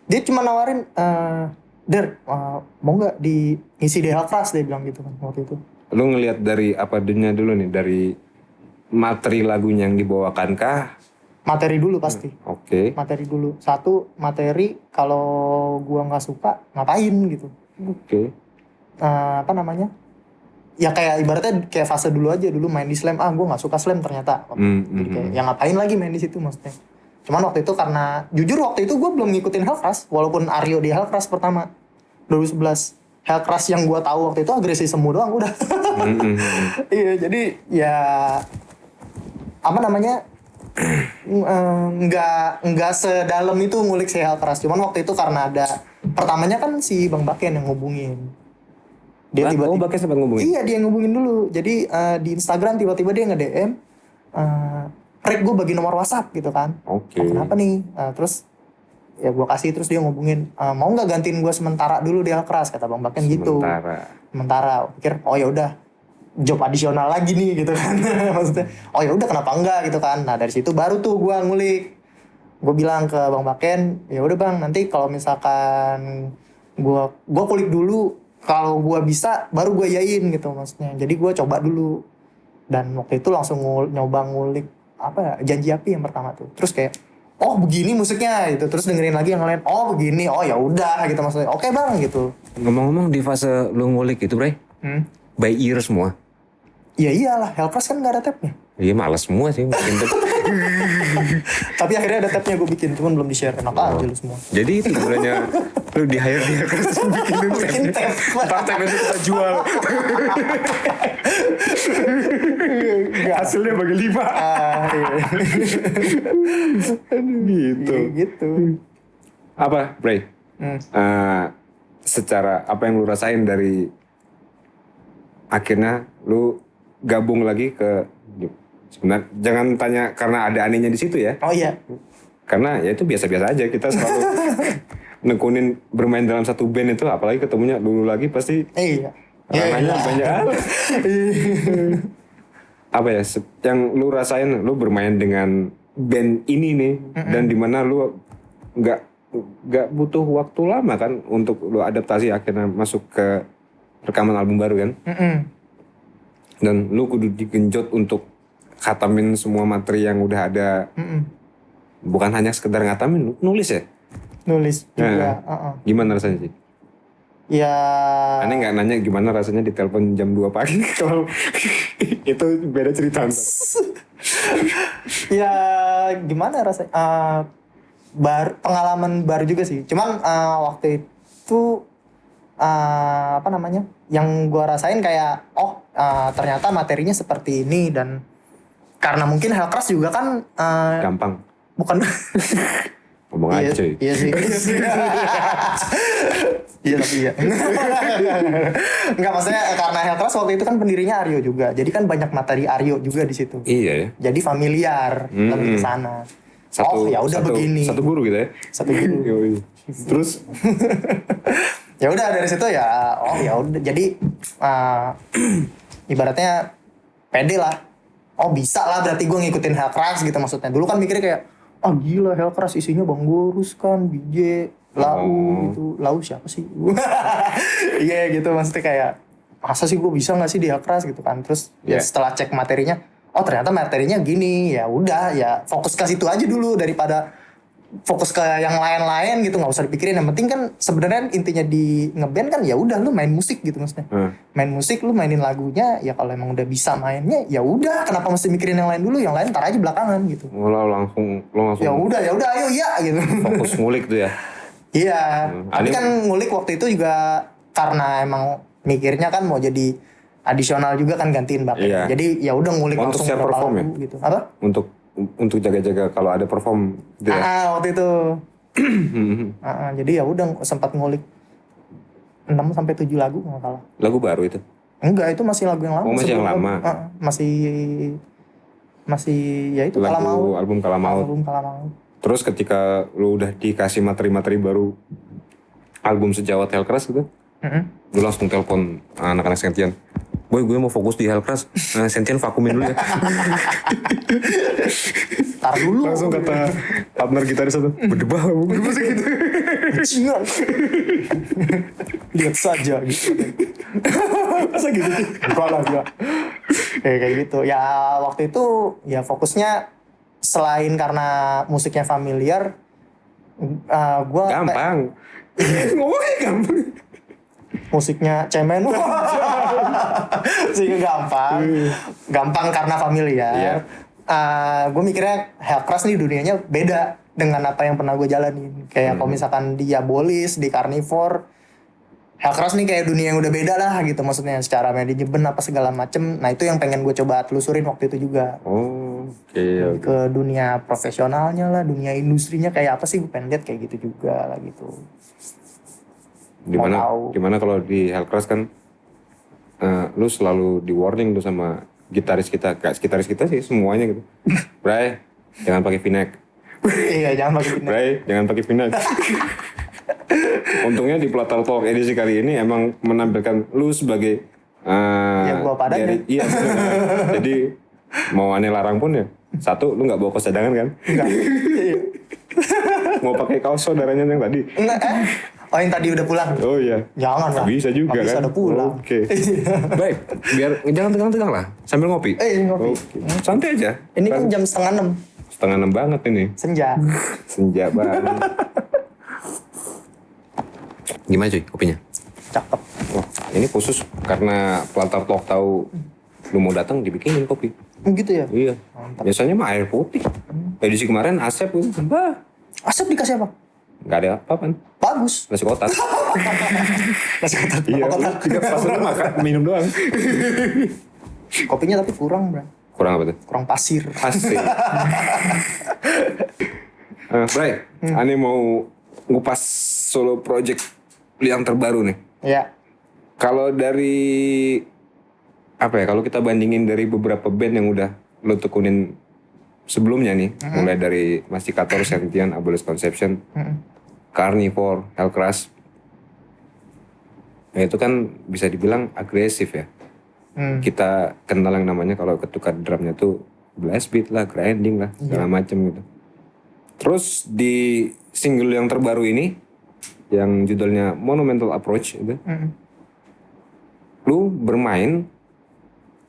Speaker 2: Dia cuma nawarin, mau nggak ngisi di Hellcrash dia bilang gitu kan waktu itu.
Speaker 1: Lu ngelihat dari apa dunia dulu nih, dari materi lagunya yang dibawakan kah?
Speaker 2: Materi dulu pasti.
Speaker 1: Oke.
Speaker 2: Materi dulu. Satu, materi kalau gua nggak suka ngapain gitu.
Speaker 1: Oke.
Speaker 2: Apa namanya? Ya kayak ibaratnya kayak fase dulu aja, dulu main di slam, gua nggak suka slam ternyata. Jadi kayak yang ngapain lagi main di situ maksudnya. Cuman waktu itu karena jujur waktu itu gua belum ngikutin Hellcrash, walaupun Aryo di Hellcrash pertama 2011. Hellcrash yang gua tahu waktu itu agresi semu doang udah. Iya, jadi ya apa namanya? Nggak sedalam itu ngulik si Hellcrash. Cuman waktu itu karena ada pertamanya kan si Bang Baken yang ngubungin. Dia tiba-tiba
Speaker 1: Baken sempat ngubungin?
Speaker 2: Iya, dia yang ngubungin dulu. Jadi di Instagram tiba-tiba dia nge-DM, Rek, gue bagi nomor WhatsApp gitu kan.
Speaker 1: Oke.
Speaker 2: Kenapa nih? Terus ya gue kasih, terus dia ngubungin, mau nggak gantiin gue sementara dulu di Hellcrash, kata Bang Baken gitu. Sementara. Pikir ya udah, job adisional lagi nih gitu kan. Maksudnya oh ya udah kenapa enggak gitu kan. Nah dari situ baru tuh gue ngulik, gue bilang ke Bang Baken, ya udah Bang, nanti kalau misalkan gue kulik dulu, kalau gue bisa baru gue yain gitu maksudnya. Jadi gue coba dulu, dan waktu itu langsung nyoba ngulik apa ya, Janji Api yang pertama tuh. Terus kayak oh begini musiknya gitu, terus dengerin lagi yang lain, oh begini, oh ya udah gitu maksudnya. Oke Bang gitu.
Speaker 1: Ngomong-ngomong di fase lu ngulik itu, Bre, by ear semua?
Speaker 2: Ya iyalah, Hellcrash kan gak ada tabnya.
Speaker 1: Iya malas semua sih bikin tab.
Speaker 2: Tapi akhirnya ada tabnya gue bikin, cuman belum di-share. Enak aja lu semua.
Speaker 1: Jadi itu gunanya lu di-hire dia terus bikin tab. Ntar tab itu kita jual. Hasilnya bagi 5.
Speaker 2: Iya.
Speaker 1: Gitu.
Speaker 2: Gitu.
Speaker 1: Apa, Bre? Secara apa yang lu rasain dari akhirnya lu gabung lagi ke, sebenarnya jangan tanya karena ada anehnya di situ ya.
Speaker 2: Oh iya.
Speaker 1: Karena ya itu biasa-biasa aja, kita selalu nekunin bermain dalam satu band itu, apalagi ketemunya dulu lagi pasti
Speaker 2: Iya.
Speaker 1: ranahnya banyak. Apa ya yang lu rasain, lu bermain dengan band ini nih, dan dimana lu nggak butuh waktu lama kan untuk lu adaptasi akhirnya masuk ke rekaman album baru kan. Dan lu kudu digenjot untuk khatamin semua materi yang udah ada. Bukan hanya sekedar ngatamin, nulis ya?
Speaker 2: Nulis juga.
Speaker 1: Gimana rasanya sih?
Speaker 2: Ya.
Speaker 1: Aneh nggak nanya gimana rasanya ditelepon jam 2 pagi kalau itu beda cerita.
Speaker 2: Ya gimana rasanya? Pengalaman baru juga sih. Cuman waktu itu apa namanya? Yang gua rasain kayak ternyata materinya seperti ini, dan karena mungkin Hellcrash juga kan
Speaker 1: Gampang.
Speaker 2: Bukan.
Speaker 1: Ngomong aja.
Speaker 2: Iya sih. Iya tapi iya. Enggak, maksudnya karena Hellcrash waktu itu kan pendirinya Aryo juga. Jadi kan banyak materi Aryo juga di situ.
Speaker 1: Iya ya.
Speaker 2: Jadi familiar lebih ke sana. Ya udah begini.
Speaker 1: Satu guru gitu ya.
Speaker 2: Satu guru.
Speaker 1: Terus
Speaker 2: ya udah dari situ ya ya udah, jadi ibaratnya pede lah. Oh bisa lah berarti gue ngikutin Hellcrash gitu maksudnya. Dulu kan mikirnya kayak gila Hellcrash isinya Bang Gorus kan, DJ, Lau gitu. Lau siapa sih? Iya gitu, maksudnya kayak masa sih gue bisa nggak sih di Hellcrash gitu kan. Terus ya setelah cek materinya, ternyata materinya gini. Ya udah ya fokus ke situ aja dulu daripada fokus ke yang lain-lain gitu, nggak usah dipikirin. Yang penting kan sebenarnya intinya di ngeband kan ya udah lu main musik gitu maksudnya. Main musik, lu mainin lagunya, ya kalau emang udah bisa mainnya ya udah, kenapa mesti mikirin yang lain dulu, yang lain ntar aja belakangan gitu.
Speaker 1: lo langsung
Speaker 2: ya udah ayo ya gitu.
Speaker 1: fokus ngulik tuh ya.
Speaker 2: Iya. Tapi kan ngulik waktu itu juga karena emang mikirnya kan mau jadi adisional juga kan, gantiin Baken.
Speaker 1: Iya.
Speaker 2: Jadi ya udah ngulik
Speaker 1: untuk
Speaker 2: langsung berapa
Speaker 1: perform
Speaker 2: lagu
Speaker 1: ya?
Speaker 2: gitu. Apa?
Speaker 1: Untuk jaga-jaga kalau ada perform gitu ya.
Speaker 2: Waktu itu. Jadi ya udah sempat ngulik 6 sampai 7 lagu enggak salah.
Speaker 1: Lagu baru itu?
Speaker 2: Enggak, itu masih lagu yang lama.
Speaker 1: Masih yang lama.
Speaker 2: Masih ya itu
Speaker 1: lagu album Kalamaut.
Speaker 2: Album Kalamaut.
Speaker 1: Terus ketika lu udah dikasih materi-materi baru album sejawat Hellcrash gitu, lu langsung telepon anak-anak Sentian. Boy, gue mau fokus di Hellcrash. Sentian vakumin dulu ya.
Speaker 2: Tar dulu.
Speaker 1: Langsung kata partner gitaris itu, berdebah sih gitu.
Speaker 2: Cian. Lihat saja gitu. Masa gitu sih? Enggak lah. Kayak gitu. Ya waktu itu ya fokusnya selain karena musiknya familiar, gue
Speaker 1: Gampang. Ngomongnya gampang.
Speaker 2: musiknya cemen sih gampang karena familiar.
Speaker 1: Iya.
Speaker 2: Gue mikirnya Hellcrash nih dunianya beda dengan apa yang pernah gue jalanin. Kayak kalau misalkan di Diabolis, di Carnivore, Hellcrash nih kayak dunia yang udah beda lah gitu, maksudnya secara manajemen apa segala macem. Nah itu yang pengen gue coba telusurin waktu itu juga.
Speaker 1: Oh, oke.
Speaker 2: Ke dunia profesionalnya lah, dunia industrinya kayak apa sih, gue pengen lihat kayak gitu juga lah gitu.
Speaker 1: Gimana kalau di Hellcrash kan lu selalu di warning tuh sama gitaris kita, kayak gitaris kita sih semuanya gitu. Bray, jangan pakai V-neck.
Speaker 2: Iya, jangan pakai V-neck.
Speaker 1: Bray, jangan pakai V-neck. Untungnya di Platter Talk edisi kali ini emang menampilkan lu sebagai
Speaker 2: ya gua padanya.
Speaker 1: iya, bener. Jadi mau aneh larang pun ya, satu lu nggak bawa kaos cadangan kan?
Speaker 2: Enggak.
Speaker 1: Mau pakai kaos saudaranya yang tadi?
Speaker 2: Enggak, oh yang tadi udah pulang.
Speaker 1: Oh iya.
Speaker 2: Jangan lah.
Speaker 1: Bisa juga
Speaker 2: Nggak
Speaker 1: kan?
Speaker 2: bisa udah pulang.
Speaker 1: Oke. Baik, biar jangan tegang-tegang lah. Sambil ngopi.
Speaker 2: Ngopi.
Speaker 1: Oke. Santai aja.
Speaker 2: Ini kan jam 5:30
Speaker 1: 5:30 banget ini.
Speaker 2: senja.
Speaker 1: Senja banget. Gimana cuy kopinya?
Speaker 2: Cakep.
Speaker 1: Wah, ini khusus karena Platter Talk tahu lu mau datang dibikinin kopi.
Speaker 2: Gitu ya?
Speaker 1: Iya.
Speaker 2: Mantap.
Speaker 1: Biasanya mah air putih. Edisi kemarin Asep itu, bah,
Speaker 2: Asap dikasih apa?
Speaker 1: nggak ada apa-apaan.
Speaker 2: Bagus.
Speaker 1: Nasi kotak.
Speaker 2: Nasi kotak.
Speaker 1: Iya.
Speaker 2: Kotak.
Speaker 1: Tiga pas lu makan minum doang.
Speaker 2: Kopinya tapi kurang, bro.
Speaker 1: Kurang apa tuh?
Speaker 2: Kurang pasir.
Speaker 1: Asik. Bray, Ane mau ngupas solo project yang terbaru nih.
Speaker 2: Iya.
Speaker 1: Kalau dari apa ya? Kalau kita bandingin dari beberapa band yang udah lo tekunin sebelumnya nih, mulai dari Masticator, Sentient, Abolish Conception, Carnivore, Hellcrash, ya itu kan bisa dibilang agresif ya. Kita kenal yang namanya kalau ketukar drumnya tuh blast beat lah, grinding lah, segala macem gitu. Terus di single yang terbaru ini, yang judulnya Monumental Approach itu, lu bermain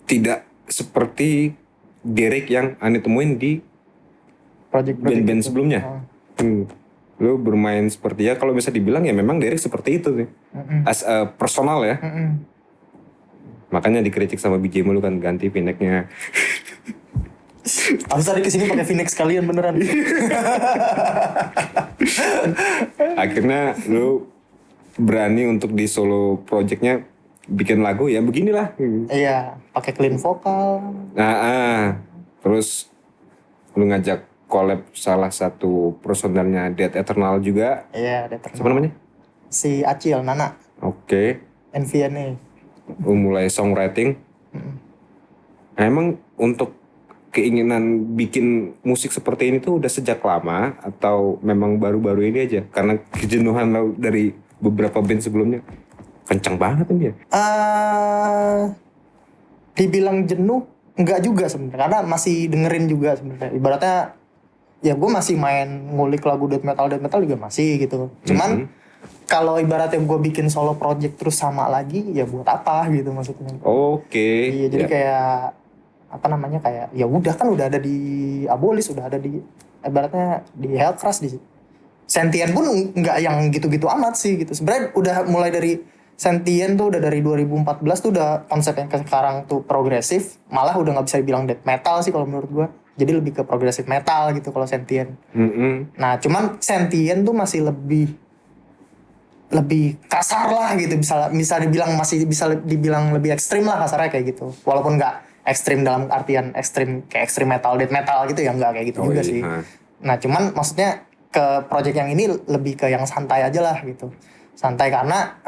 Speaker 1: tidak seperti Derek yang Ane temuin di
Speaker 2: Project
Speaker 1: band-band
Speaker 2: itu.
Speaker 1: sebelumnya. Lu bermain seperti ya, kalau bisa dibilang ya memang Derek seperti itu sih. As a personal ya. Makanya dikritik sama BJ mulu kan, ganti V-necknya.
Speaker 2: Abis tadi kesini pakai V-neck sekalian beneran.
Speaker 1: Akhirnya lu berani untuk di solo projectnya bikin lagu ya beginilah.
Speaker 2: Iya, pakai clean vokal.
Speaker 1: Terus lu ngajak collab salah satu personelnya Dead Eternal juga.
Speaker 2: Iya, Dead Eternal.
Speaker 1: Siapa namanya?
Speaker 2: Si Acil, Nana.
Speaker 1: Oke.
Speaker 2: NVNA.
Speaker 1: Mulai songwriting. Nah, emang untuk keinginan bikin musik seperti ini tuh udah sejak lama atau memang baru-baru ini aja? Karena kejenuhan lo dari beberapa band sebelumnya kencang banget ini ya?
Speaker 2: Dibilang jenuh, enggak juga sebenarnya. Karena masih dengerin juga sebenarnya. Ibaratnya, ya gue masih main ngulik lagu death metal juga masih gitu. Cuman kalau ibaratnya gue bikin solo project terus sama lagi, ya buat apa gitu maksudnya.
Speaker 1: Oke.
Speaker 2: Iya, jadi kayak apa namanya, kayak ya udah kan udah ada di Abolish, udah ada di ibaratnya di Hellcrash, di Sentient pun nggak yang gitu-gitu amat sih gitu. Sebenarnya udah mulai dari Sentient tuh udah dari 2014 tuh udah konsep yang sekarang tuh progresif, malah udah nggak bisa dibilang death metal sih kalau menurut gue. Jadi lebih ke progresif metal gitu kalau Sentient. Nah cuman Sentient tuh masih lebih kasar lah gitu, bisa dibilang masih bisa dibilang lebih ekstrim lah kasarnya kayak gitu. Walaupun nggak ekstrim dalam artian ekstrim kayak ekstrim metal, death metal gitu ya, nggak kayak gitu juga sih. Nah cuman maksudnya ke project yang ini lebih ke yang santai aja lah gitu. Santai karena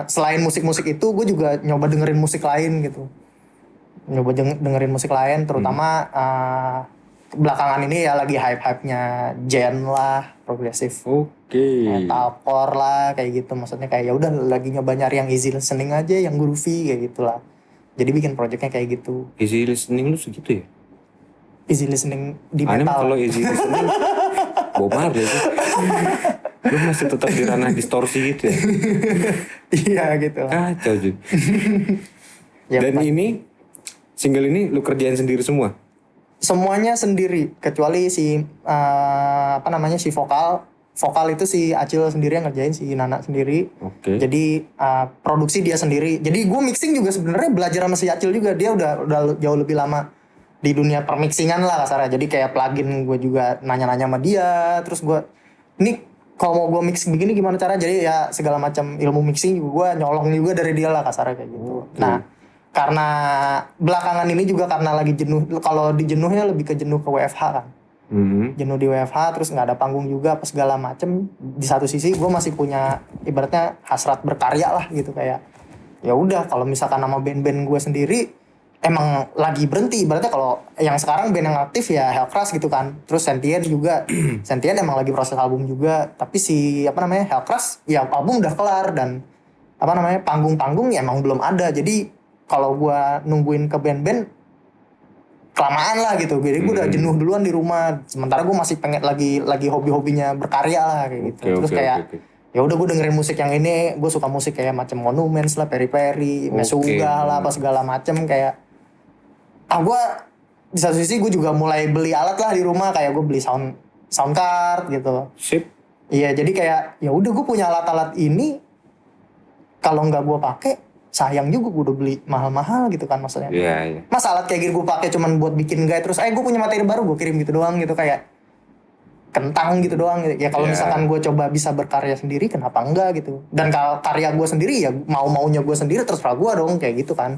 Speaker 2: selain musik-musik itu gue juga nyoba dengerin musik lain gitu. Nyoba dengerin musik lain terutama belakangan ini ya lagi hype-hype-nya Gen lah, progresif. Metalcore lah kayak gitu. Maksudnya kayak ya udah lagi nyoba nyari yang easy listening aja, yang groovy kayak gitulah. Jadi bikin projectnya kayak gitu.
Speaker 1: Easy listening lu segitu ya?
Speaker 2: Easy listening di
Speaker 1: Aneh
Speaker 2: metal.
Speaker 1: kalau easy listening Bob Marley sih. Lu masih tetap di ranah distorsi gitu ya?
Speaker 2: Iya gitu lah.
Speaker 1: Kacau juga.
Speaker 2: Ya,
Speaker 1: Dan ini single ini lu kerjain sendiri semua?
Speaker 2: Semuanya sendiri kecuali si si vokal itu si Acil sendiri yang ngerjain, si Nana sendiri.
Speaker 1: Oke.
Speaker 2: Jadi produksi dia sendiri. Jadi gue mixing juga sebenarnya belajar sama si Acil juga. Dia udah jauh lebih lama di dunia permixingan lah kasarnya. Jadi kayak plugin gue juga nanya-nanya sama dia. Terus gue ini kalau mau gue mix begini gimana cara? Jadi ya segala macam ilmu mixing juga gue nyolong juga dari dia lah kasarnya kayak gitu. Nah karena belakangan ini juga karena lagi jenuh. Kalau di jenuhnya lebih ke jenuh ke WFH kan. Jenuh di WFH terus nggak ada panggung juga apa segala macem. Di satu sisi gue masih punya ibaratnya hasrat berkarya lah gitu, kayak ya udah kalau misalkan nama band-band gue sendiri emang lagi berhenti. Ibaratnya kalau yang sekarang band yang aktif ya Hellcrash gitu kan. Terus Sentient juga Sentient emang lagi proses album juga. Tapi si Hellcrash ya album udah kelar dan panggung-panggung ya emang belum ada. Jadi kalau gue nungguin ke band-band kelamaan lah gitu. Jadi gue udah jenuh duluan di rumah. Sementara gue masih pengen lagi hobi-hobinya berkarya lah kayak gitu. Terus kayak ya udah gue dengerin musik yang ini. Gue suka musik kayak macam Monuments lah, Peri-Peri, Meshuggah lah, apa segala macem kayak. Gue di satu sisi gue juga mulai beli alat lah di rumah, kayak gue beli sound card gitu.
Speaker 1: Sip.
Speaker 2: Iya, jadi kayak ya udah gue punya alat-alat ini, kalau nggak gue pakai sayang juga, gue udah beli mahal-mahal gitu kan maksudnya.
Speaker 1: Iya.
Speaker 2: Masa alat kayak gini gue pakai cuman buat bikin gaya terus gue punya materi baru gue kirim gitu doang gitu, kayak kentang gitu doang gitu. Ya kalau misalkan gue coba bisa berkarya sendiri kenapa enggak gitu. Dan kalau karya gue sendiri ya mau-maunya gue sendiri, terserah gue dong kayak gitu kan.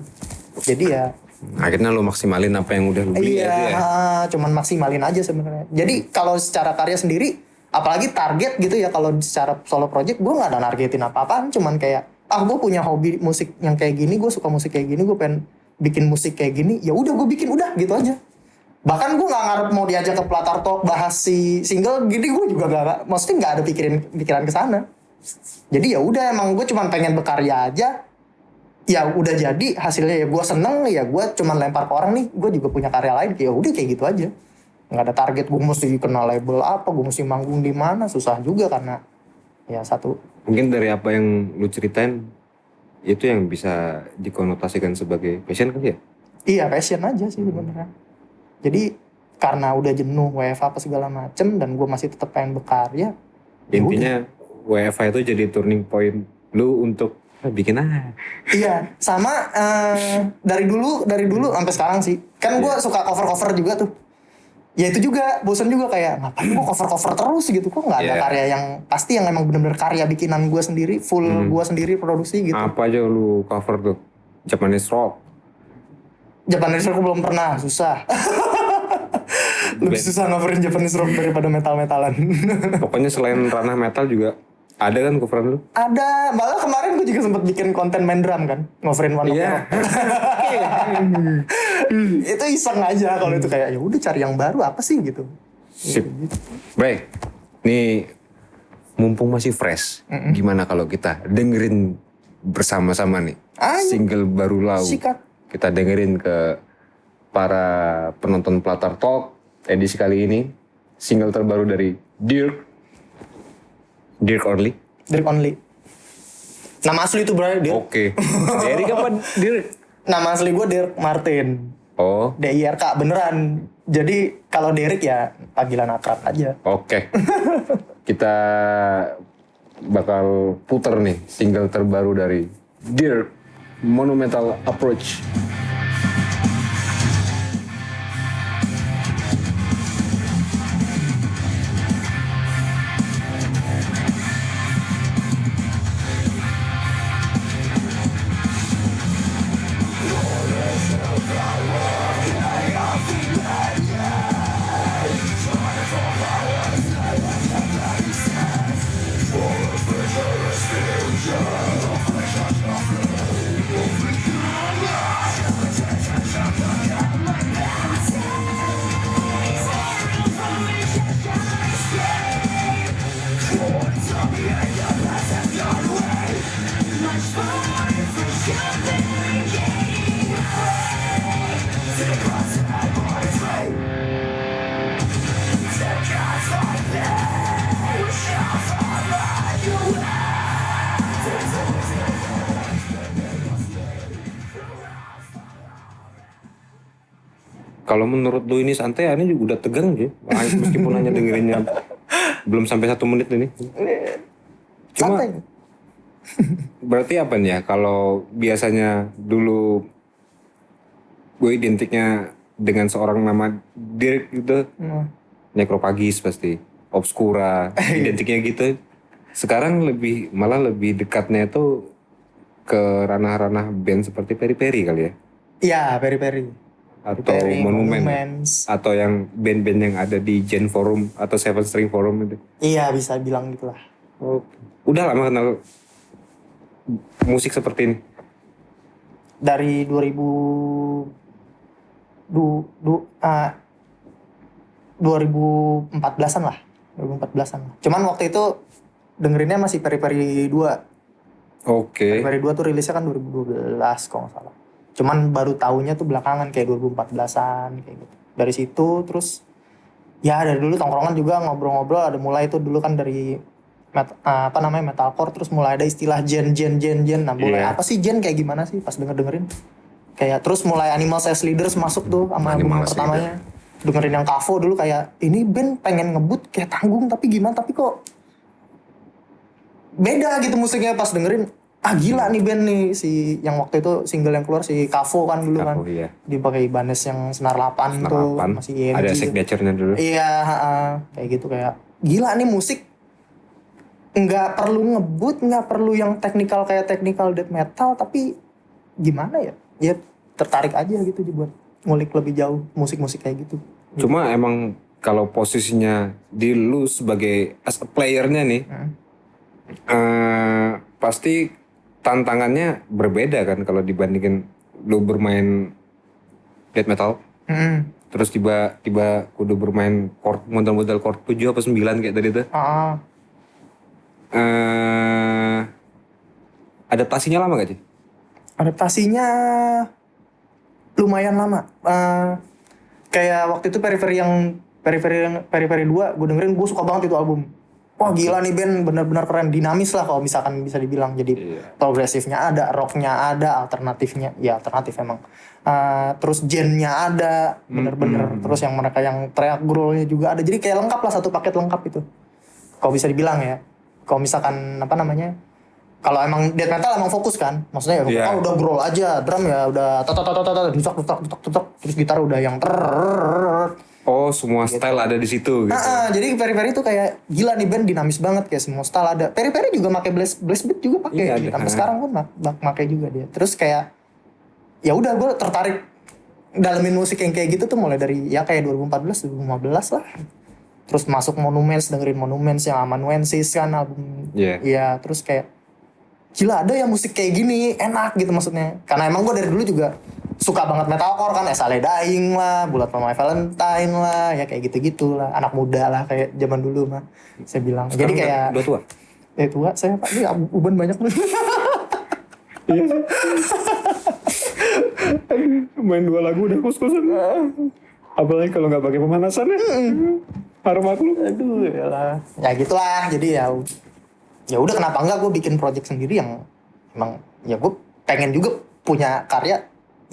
Speaker 2: Jadi ya
Speaker 1: akhirnya lo maksimalin apa yang udah lo beli aja ya.
Speaker 2: Cuman maksimalin aja sebenarnya. Jadi kalau secara karya sendiri, apalagi target gitu ya, kalau secara solo project gue nggak ada nargetin apa-apaan, cuman kayak gue punya hobi musik yang kayak gini, gue suka musik kayak gini, gue pengen bikin musik kayak gini, ya udah gue bikin udah gitu aja. Bahkan gue nggak ngarep mau diajak ke Platar Talk bahas si single gini, gue juga gak maksudnya nggak ada pikiran ke sana. Jadi ya udah emang gue cuman pengen berkarya aja. Ya udah jadi hasilnya ya gue seneng, ya gue cuman lempar ke orang nih gue juga punya karya lain, ya udah kayak gitu aja. Nggak ada target gue mesti kenal label apa, gue mesti manggung di mana, susah juga karena ya satu.
Speaker 1: Mungkin dari apa yang lu ceritain itu yang bisa dikonotasikan sebagai passion kali ya?
Speaker 2: Iya, passion aja sih sebenarnya. Jadi karena udah jenuh WFH apa segala macem dan gue masih tetap pengen berkarya.
Speaker 1: Intinya WFH itu jadi turning point lu untuk bikin
Speaker 2: Iya, sama dari dulu sampai sekarang sih. Kan gue suka cover juga tuh. Ya itu juga bosan juga, kayak ngapain gue cover terus gitu, kok nggak ada karya yang pasti yang emang benar-benar karya bikinan gue sendiri, full gue sendiri produksi gitu.
Speaker 1: Apa aja lu cover tuh? Japanese rock belum pernah,
Speaker 2: susah. Lebih susah coverin Japanese rock daripada metal-metalan.
Speaker 1: Pokoknya selain ranah metal juga ada kan coveran lu?
Speaker 2: Ada, malah kemarin gue juga sempat bikin konten main drum kan, ngoverin One Ok Rock. Itu iseng aja kalau itu, kayak ya udah cari yang baru apa sih gitu.
Speaker 1: Sip. Baik. Nih mumpung masih fresh, gimana kalau kita dengerin bersama-sama nih single baru Lau.
Speaker 2: Sikat.
Speaker 1: Kita dengerin ke para penonton Platar Talk edisi kali ini, single terbaru dari Dirk Only. Nama asli itu bro, Dirk. Oke. Dirk apa Dirk?
Speaker 2: Nama asli gue Dirk Martin.
Speaker 1: Oh.
Speaker 2: DIRK beneran. Jadi kalau Derek ya panggilan akrab aja.
Speaker 1: Oke. Kita bakal puter nih single terbaru dari Dirk, Monumental Approach. Kalau menurut lu ini santai, ini juga udah tegang aja. Meskipun hanya dengerinnya belum sampai 1 menit ini. Cuma
Speaker 2: Santai.
Speaker 1: berarti apa nih ya? Kalau biasanya dulu gue identiknya dengan seorang nama Dirk gitu, Necrophagus pasti, Obscura, identiknya gitu. Sekarang malah lebih dekatnya itu ke ranah-ranah band seperti Peri-Peri kali ya?
Speaker 2: Iya, Peri-Peri.
Speaker 1: Atau
Speaker 2: Peri-Peri,
Speaker 1: Monumen,
Speaker 2: Monuments.
Speaker 1: atau yang band-band yang ada di Gen Forum atau Seven String Forum itu.
Speaker 2: Iya, bisa bilang gitulah.
Speaker 1: Oh, udah lama kenal musik seperti ini.
Speaker 2: Dari 2014-an lah. 2014-an lah. Cuman waktu itu dengerinnya masih Peri-Peri 2.
Speaker 1: Oke.
Speaker 2: Peri-Peri 2 tuh rilisnya kan 2012 kalau nggak salah. Cuman baru taunya tuh belakangan kayak 2014-an kayak gitu. Dari situ terus ya dari dulu tongkrongan juga ngobrol-ngobrol, ada mulai itu dulu kan dari metalcore, terus mulai ada istilah gen. Nah, mulai
Speaker 1: Iya.
Speaker 2: apa sih gen, kayak gimana sih pas dengerin? Kayak terus mulai Animals as Leaders masuk tuh sama album
Speaker 1: Animals
Speaker 2: pertamanya. Dengerin yang Kavo dulu, kayak ini band pengen ngebut kayak tanggung tapi gimana, tapi kok beda gitu musiknya. Pas dengerin, gila nih band nih, si yang waktu itu single yang keluar si Kavo kan dulu kan.
Speaker 1: Kavo, iya.
Speaker 2: Dipakai Ibanez yang senar 8
Speaker 1: Senar
Speaker 2: tuh,
Speaker 1: 8.
Speaker 2: masih EMG.
Speaker 1: Ada
Speaker 2: gitu.
Speaker 1: signature-nya dulu.
Speaker 2: Iya, kayak gitu, kayak gila nih musik. Nggak perlu ngebut, nggak perlu yang teknikal kayak technical death metal, tapi gimana ya? Ya tertarik aja gitu buat ngulik lebih jauh musik-musik kayak gitu.
Speaker 1: Cuma emang kalau posisinya di lu sebagai as a player-nya nih, pasti tantangannya berbeda kan kalau dibandingin lu bermain death metal. Terus tiba-tiba kudu bermain chord, model-model chord 7 apa 9 kayak tadi tuh. Adaptasinya lama gak sih?
Speaker 2: Adaptasinya lumayan lama. Kayak waktu itu Peri-Peri 2 gue dengerin, gue suka banget itu album. Wah gila nih band, benar-benar keren, dinamis lah kalau misalkan bisa dibilang. Jadi progresifnya ada, rocknya ada, alternatifnya, ya alternatif emang. Terus gennya ada, bener-bener. Terus yang mereka yang teriak growlnya juga ada. Jadi kayak lengkap lah, satu paket lengkap itu. Kalau bisa dibilang ya. Kalau misalkan kalau emang death metal emang fokus kan, maksudnya ya udah growl aja, drum ya udah tutak, terus gitar udah yang
Speaker 1: Oh, semua style ada di situ gitu.
Speaker 2: Jadi Peri-Peri itu kayak gila nih band, dinamis banget, kayak semua style ada. Peri-Peri juga pakai blast beat juga pakai.
Speaker 1: Iya,
Speaker 2: Sampai sekarang pun pakai juga dia. Terus kayak ya udah, gue tertarik dalemin musik yang kayak gitu tuh mulai dari ya kayak 2014 2015 lah. Terus masuk Monuments, dengerin Monuments yang Amanuensis kan album. Iya, terus kayak gila ada ya musik kayak gini, enak gitu maksudnya. Karena emang gue dari dulu juga suka banget metalcore kan, Esale Dying lah, Bullet for My Valentine lah, ya kayak gitu-gitu lah. Anak muda lah kayak zaman dulu mah, saya bilang.
Speaker 1: Sekarang
Speaker 2: jadi kayak
Speaker 1: udah tua?
Speaker 2: Tua, saya Pak, ini uban banyak banget.
Speaker 1: Main 2 lagu udah kos-kosan. Apalagi kalau nggak pakai pemanasan ya. Harmat lu.
Speaker 2: Aduh, yalah. Ya gitulah. Jadi ya udah, kenapa enggak gue bikin project sendiri yang emang ya gue pengen juga punya karya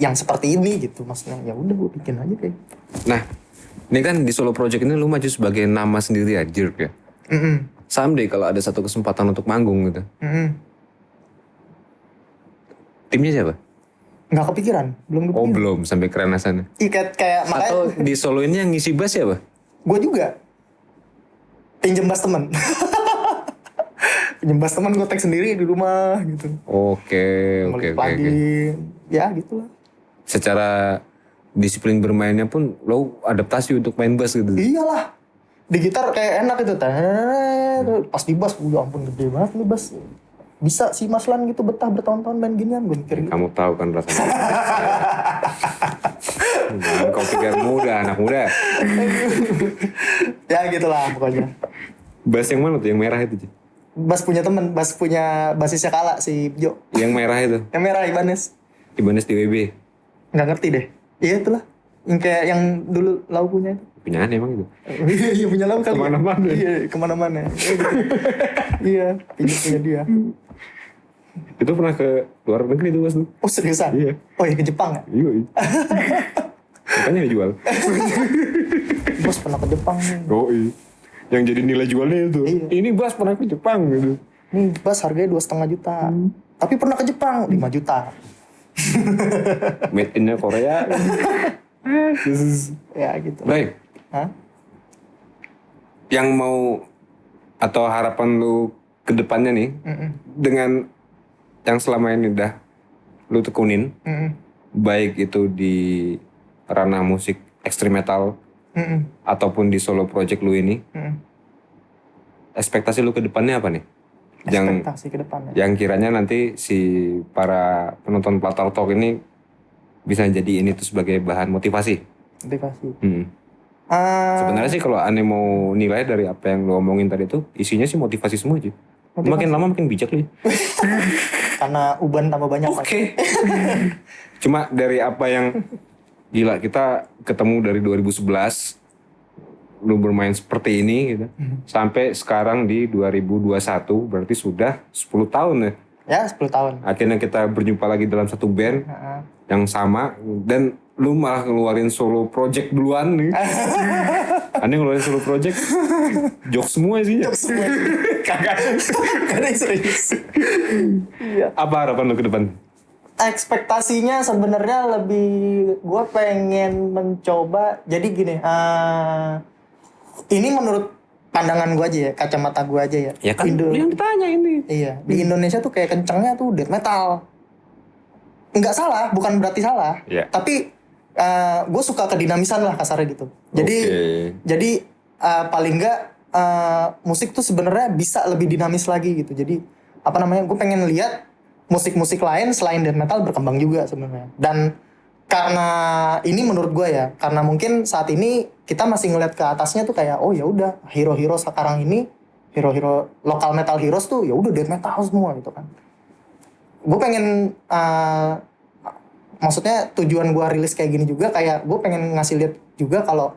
Speaker 2: yang seperti ini gitu, maksudnya ya udah gue bikin aja kayak.
Speaker 1: Nah, ini kan di solo project ini lu maju sebagai nama sendiri ya, Dirk ya. Someday kalau ada satu kesempatan untuk manggung gitu. Timnya siapa?
Speaker 2: Nggak kepikiran, belum kepikiran.
Speaker 1: Oh belum sampai keranasannya.
Speaker 2: Kayak makanya.
Speaker 1: Atau di soloinnya yang ngisi bass siapa?
Speaker 2: Gue juga pinjem bass temen. Pinjem bass temen, gue tag sendiri di rumah gitu.
Speaker 1: Oke.
Speaker 2: Ya gitulah.
Speaker 1: Secara disiplin bermainnya pun lo adaptasi untuk main bass gitu.
Speaker 2: Iyalah. Di gitar kayak enak itu. Pas di bass, udah ampun gede banget nih bass. Bisa si Mas Lan gitu betah bertahun-tahun main ginian, gue mikir gitu.
Speaker 1: Kamu tahu kan rasanya. Jangan kau pikir muda, anak muda.
Speaker 2: Ya gitulah pokoknya.
Speaker 1: Bass yang mana tuh? Yang merah itu?
Speaker 2: Bass punya temen, bass punya basisnya Kala, si Jo.
Speaker 1: Yang merah itu?
Speaker 2: Yang merah, Ibanez.
Speaker 1: Ibanez di WB?
Speaker 2: Nggak ngerti deh. Iya itulah. Yang kayak yang dulu Lau punya itu.
Speaker 1: Punyaan emang itu?
Speaker 2: Iya punya Lau kali.
Speaker 1: Kemana-mana.
Speaker 2: Iya, kemana-mana. Iya, punya dia.
Speaker 1: Itu pernah ke luar negeri tuh Mas tuh?
Speaker 2: Oh seriusan?
Speaker 1: Iya.
Speaker 2: Oh iya, ke Jepang ya?
Speaker 1: Iya. Apanya yang dijual?
Speaker 2: Bos pernah ke Jepang nih.
Speaker 1: Oh iya. Yang jadi nilai jualnya itu.
Speaker 2: Iya.
Speaker 1: Ini Bas pernah ke Jepang gitu.
Speaker 2: Nih bos harganya 2,5 juta. Tapi pernah ke Jepang 5 juta.
Speaker 1: Made in Korea. This is...
Speaker 2: Ya gitu.
Speaker 1: Baik.
Speaker 2: Hah?
Speaker 1: Yang mau atau harapan lu ke depannya nih dengan yang selama ini udah lu tekunin, baik itu di ranah musik extreme metal ataupun di solo project lu ini, ekspektasi lu ke depannya apa nih?
Speaker 2: Ekspektasi ke depannya.
Speaker 1: Yang kiranya nanti si para penonton Platar Talk ini bisa jadi ini tuh sebagai bahan motivasi.
Speaker 2: Motivasi.
Speaker 1: Sebenarnya sih kalau aneh mau nilai dari apa yang lu omongin tadi tuh, isinya sih motivasi semua aja. Makin lama makin bijak lu.
Speaker 2: Karena uban tambah banyak.
Speaker 1: Oke. Cuma dari apa yang gila, kita ketemu dari 2011 lu bermain seperti ini gitu. Sampai sekarang di 2021 berarti sudah 10 tahun ya.
Speaker 2: Ya 10 tahun.
Speaker 1: Akhirnya kita berjumpa lagi dalam satu band yang sama dan lu malah ngeluarin solo project duluan nih. Aneh ngeluarin solo project. Jok semua sih ya.
Speaker 2: Kagak serius. Iya.
Speaker 1: Apa harapan lu ke depan?
Speaker 2: Ekspektasinya sebenarnya lebih, gue pengen mencoba. Jadi gini, ini menurut pandangan gue aja ya, kacamata gue aja ya.
Speaker 1: Ya kan yang ditanya ini.
Speaker 2: Iya, di Indonesia tuh kayak kencengnya tuh death metal. Nggak salah, bukan berarti salah.
Speaker 1: Iya.
Speaker 2: Tapi gue suka kedinamisan lah kasarnya gitu. Jadi paling nggak musik tuh sebenarnya bisa lebih dinamis lagi gitu. Jadi apa namanya? Gue pengen lihat musik-musik lain selain death metal berkembang juga sebenarnya. Dan karena ini menurut gue ya, karena mungkin saat ini kita masih ngeliat ke atasnya tuh kayak oh ya udah hero-hero sekarang ini, hero-hero lokal metal heroes tuh ya udah death metal semua gitu kan. Gue pengen maksudnya tujuan gue rilis kayak gini juga kayak gue pengen ngasih lihat juga kalau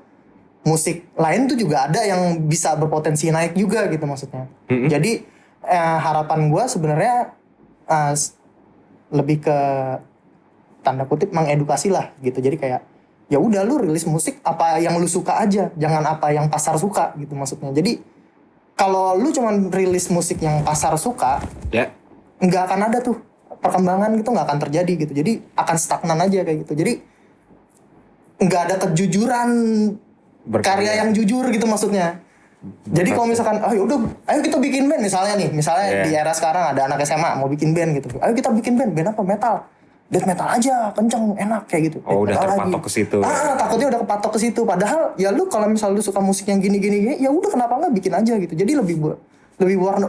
Speaker 2: musik lain tuh juga ada yang bisa berpotensi naik juga gitu maksudnya. Jadi harapan gue sebenarnya lebih ke tanda kutip mengedukasi lah gitu. Jadi kayak ya udah lu rilis musik apa yang lu suka aja, jangan apa yang pasar suka gitu maksudnya. Jadi kalau lu cuman rilis musik yang pasar suka, nggak akan ada tuh perkembangan gitu, nggak akan terjadi gitu. Jadi akan stagnan aja kayak gitu. Jadi nggak ada kejujuran karya yang jujur gitu maksudnya. Jadi kalau misalkan udah ayo kita bikin band misalnya di era sekarang ada anak SMA mau bikin band gitu. Ayo kita bikin band apa metal. Death metal aja, kenceng, enak kayak gitu.
Speaker 1: Oh, udah terpatok ke situ.
Speaker 2: Takutnya udah kepatok ke situ. Padahal ya lu kalau misal lu suka musik yang gini-gini, ya udah kenapa nggak bikin aja gitu. Jadi lebih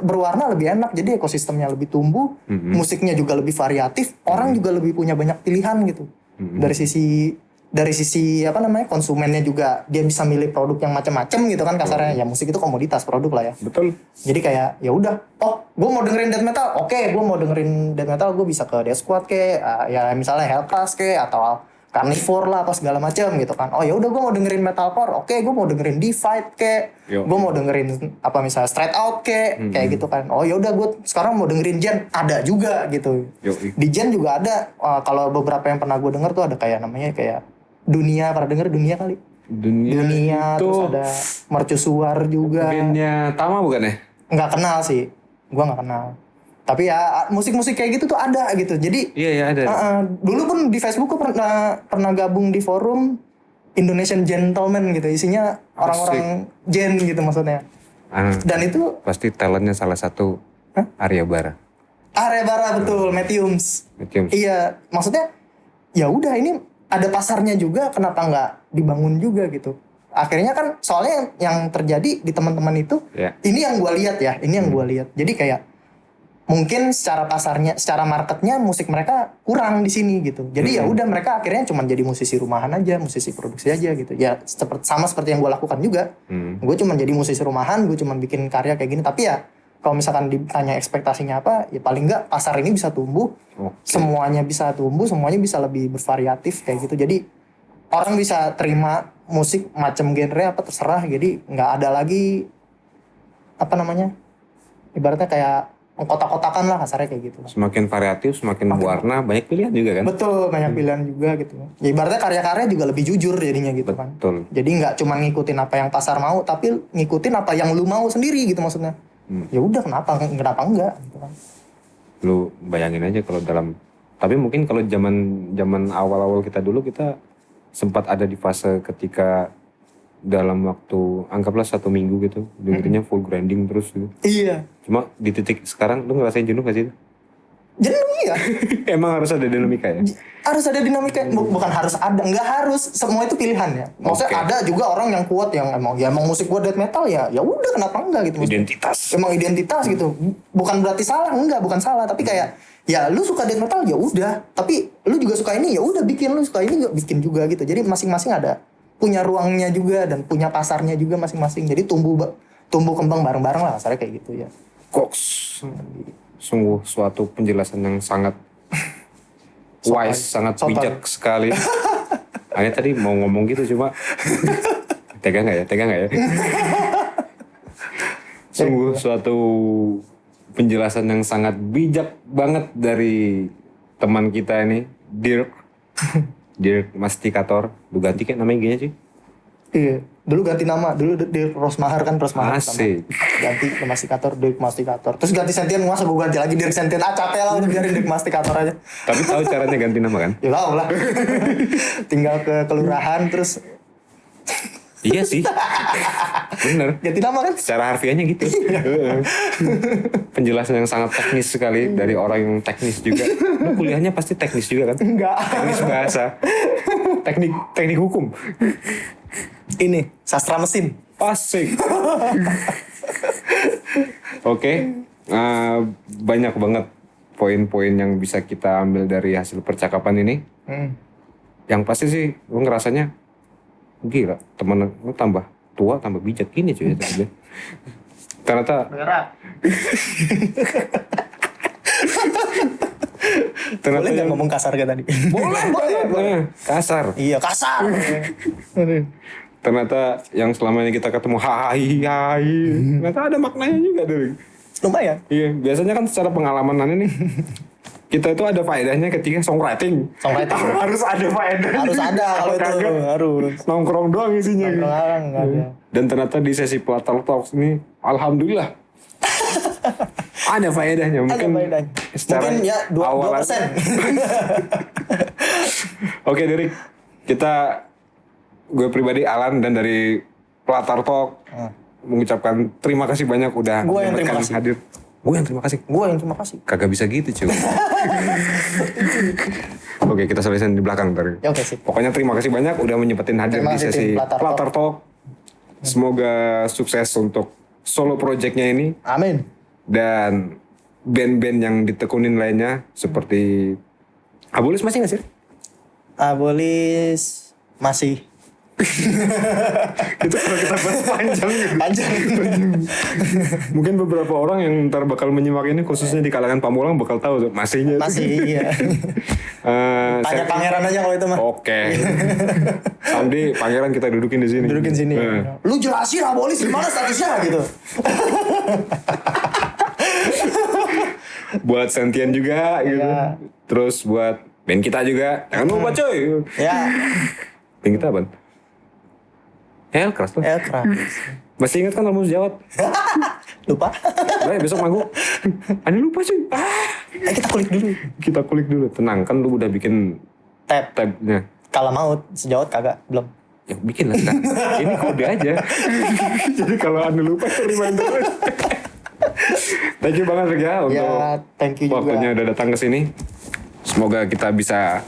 Speaker 2: berwarna, lebih enak. Jadi ekosistemnya lebih tumbuh, musiknya juga lebih variatif, orang juga lebih punya banyak pilihan gitu. Dari sisi apa namanya konsumennya juga dia bisa milih produk yang macam-macam gitu kan kasarnya. Ya musik itu komoditas produk lah ya.
Speaker 1: Betul.
Speaker 2: Jadi kayak ya udah, gue mau dengerin death metal, oke, gue mau dengerin death metal, gue bisa ke Death Squad ya misalnya Hellcrash atau Carnivore lah apa segala macam gitu kan. Oh ya udah gue mau dengerin metalcore, oke, gue mau dengerin Divide gue mau dengerin apa misalnya Straight Out kayak gitu kan. Oh ya udah gue sekarang mau dengerin Gen, ada juga gitu. Di Gen juga ada. Kalau beberapa yang pernah gue denger tuh ada kayak namanya kayak Dunia, pernah denger Dunia kali? Dunia
Speaker 1: itu
Speaker 2: terus ada Mercusuar juga.
Speaker 1: Bandnya Tama bukan ya?
Speaker 2: Nggak kenal sih, gue nggak kenal. Tapi ya musik-musik kayak gitu tuh ada gitu. Jadi
Speaker 1: iya ada.
Speaker 2: Dulu pun di Facebook gue pernah gabung di forum Indonesian Gentleman gitu. Isinya orang-orang gen gitu maksudnya. Dan itu
Speaker 1: pasti talentnya salah satu Arya Bara.
Speaker 2: Arya Bara betul, Matthews. Iya, maksudnya ya udah ini ada pasarnya juga, kenapa nggak dibangun juga gitu. Akhirnya kan soalnya yang terjadi di teman-teman itu, ini yang gue lihat ya, Jadi kayak mungkin secara pasarnya, secara marketnya musik mereka kurang di sini gitu. Jadi ya udah mereka akhirnya cuma jadi musisi rumahan aja, musisi produksi aja gitu. Ya sama seperti yang gue lakukan juga. Gue cuma jadi musisi rumahan, gue cuma bikin karya kayak gini. Tapi ya kalau misalkan ditanya ekspektasinya apa, ya paling nggak pasar ini bisa tumbuh, semuanya bisa tumbuh, semuanya bisa lebih bervariatif kayak gitu. Jadi orang bisa terima musik macam genre apa terserah. Jadi nggak ada lagi apa namanya, ibaratnya kayak kotak-kotakan lah kasarnya kayak gitu.
Speaker 1: Semakin variatif, semakin warna, banyak pilihan juga kan?
Speaker 2: Betul, banyak pilihan juga gitu. Ya ibaratnya karya-karya juga lebih jujur jadinya gitu kan.
Speaker 1: Betul.
Speaker 2: Jadi nggak cuma ngikutin apa yang pasar mau, tapi ngikutin apa yang lu mau sendiri gitu maksudnya. Ya udah kenapa enggak gitu kan.
Speaker 1: Lu bayangin aja kalau tapi mungkin kalau zaman awal-awal kita dulu, kita sempat ada di fase ketika dalam waktu anggaplah 1 minggu gitu dengerinnya full grinding terus gitu.
Speaker 2: Iya.
Speaker 1: Cuma di titik sekarang lu ngerasain jenuh gak sih?
Speaker 2: Jenuh ya.
Speaker 1: Emang harus ada dinamika ya?
Speaker 2: Harus ada dinamika, bukan harus ada, nggak harus, semua itu pilihan ya. Maksudnya ada juga orang yang kuat yang emang musik gua death metal ya udah kenapa enggak gitu.
Speaker 1: Identitas.
Speaker 2: Emang identitas gitu. Bukan berarti salah, bukan salah, tapi kayak ya lu suka death metal ya udah, tapi lu juga suka ini ya udah bikin, lu suka ini juga bikin juga gitu. Jadi masing-masing ada punya ruangnya juga dan punya pasarnya juga masing-masing. Jadi tumbuh kembang bareng-bareng lah kasarnya kayak gitu ya.
Speaker 1: Koks. Sungguh suatu penjelasan yang sangat wise, sangat bijak sekali. Hanya tadi mau ngomong gitu cuma tegang nggak ya? Sungguh suatu penjelasan yang sangat bijak banget dari teman kita ini, Dirk Mastikator. Lu ganti kayak nama IG-nya sih?
Speaker 2: Iya, dulu ganti nama, dulu Dirk Rosmahar kan, Rosmahar.
Speaker 1: Asik.
Speaker 2: Ganti ke Mastikator, Dirk Mastikator. Terus ganti Sentian, masa gue ganti lagi Dirk Sentian, capek lah udah biarin Dirk Mastikator aja.
Speaker 1: Tapi tahu caranya ganti nama kan?
Speaker 2: Ya tahu lah. Tinggal ke kelurahan terus
Speaker 1: Iya sih. Bener.
Speaker 2: ganti nama kan?
Speaker 1: Secara harfiahnya gitu. Penjelasan yang sangat teknis sekali dari orang yang teknis juga. Lu kuliahnya pasti teknis juga kan?
Speaker 2: Enggak.
Speaker 1: Teknis bahasa. Teknik hukum.
Speaker 2: Ini sastra mesin.
Speaker 1: Asik. Oke. Banyak banget poin-poin yang bisa kita ambil dari hasil percakapan ini. Yang pasti sih lu ngerasanya gila, temen lu tambah tua tambah bijak gini cuy. Ternyata
Speaker 2: Boleh nggak ngomong kasar kayak tadi?
Speaker 1: boleh. Kasar.
Speaker 2: Iya kasar.
Speaker 1: Ternyata yang selama ini kita ketemu hai ternyata ada maknanya juga deh.
Speaker 2: Lumayan.
Speaker 1: Iya, biasanya kan secara pengalaman nih kita itu ada faedahnya ketika songwriting. Harus ada faedah.
Speaker 2: Harus ada kalau itu harus.
Speaker 1: Nongkrong doang isinya.
Speaker 2: Nongkrong nggak ada.
Speaker 1: Dan ternyata di sesi Platter Talks ini, alhamdulillah ada faedahnya. Mungkin
Speaker 2: Mungkin ya 2%.
Speaker 1: Oke, Derek, gue pribadi Alan dan dari Platter Talk mengucapkan terima kasih banyak udah hadir. Gue yang terima kasih. Kagak bisa gitu cuy. Oke, kita selesai di belakang tadi.
Speaker 2: Ya, oke sih.
Speaker 1: Pokoknya terima kasih banyak udah nyempetin hadir di sesi Platter Talk. Semoga sukses untuk solo projectnya ini.
Speaker 2: Amin.
Speaker 1: Dan band-band yang ditekunin lainnya seperti Abolis masih nggak sih?
Speaker 2: Abolis masih.
Speaker 1: Itu kalau kita bahas panjang. Mungkin beberapa orang yang ntar bakal menyimak ini khususnya di kalangan Pamulang bakal tahu tuh masihnya.
Speaker 2: Masih iya. Tanya Pangeran aja kalau itu mah.
Speaker 1: Oke. Sampai Pangeran kita dudukin di sini.
Speaker 2: Lu jelasin Abolis gimana statusnya gitu.
Speaker 1: Buat Sentian juga gitu. Terus buat band kita juga. Jangan lupa coy.
Speaker 2: Ya.
Speaker 1: Band kita apa? Keras tuh. Masih ingat kan Almus Jawab?
Speaker 2: Lupa.
Speaker 1: Besok manggung. Ani lupa sih. Kita kulik dulu. Tenang kan lu udah bikin tabnya.
Speaker 2: Kalau mau sejawat kagak belum.
Speaker 1: Ya bikin lah. Ini kode aja. Jadi kalau Ani lupa reminder. Thank you banget ya untuk
Speaker 2: thank you
Speaker 1: waktunya
Speaker 2: juga.
Speaker 1: udah datang ke sini. Semoga kita bisa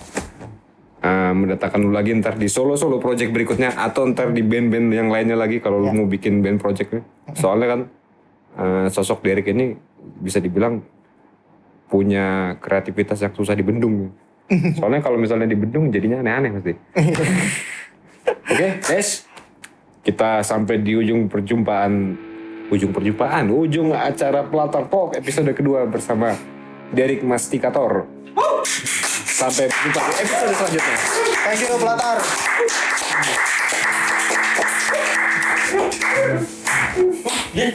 Speaker 1: mendatangkan lu lagi ntar di solo project berikutnya atau ntar di band-band yang lainnya lagi kalau lu mau bikin band projectnya. Soalnya kan sosok Derek ini bisa dibilang punya kreativitas yang susah dibendung. Soalnya kalau misalnya dibendung jadinya aneh-aneh pasti. Oke, guys. Kita sampai di ujung acara Platter Talk episode kedua bersama Derek Mastikator. Sampai jumpa di episode selanjutnya.
Speaker 2: Thank you Platter.
Speaker 3: Ya,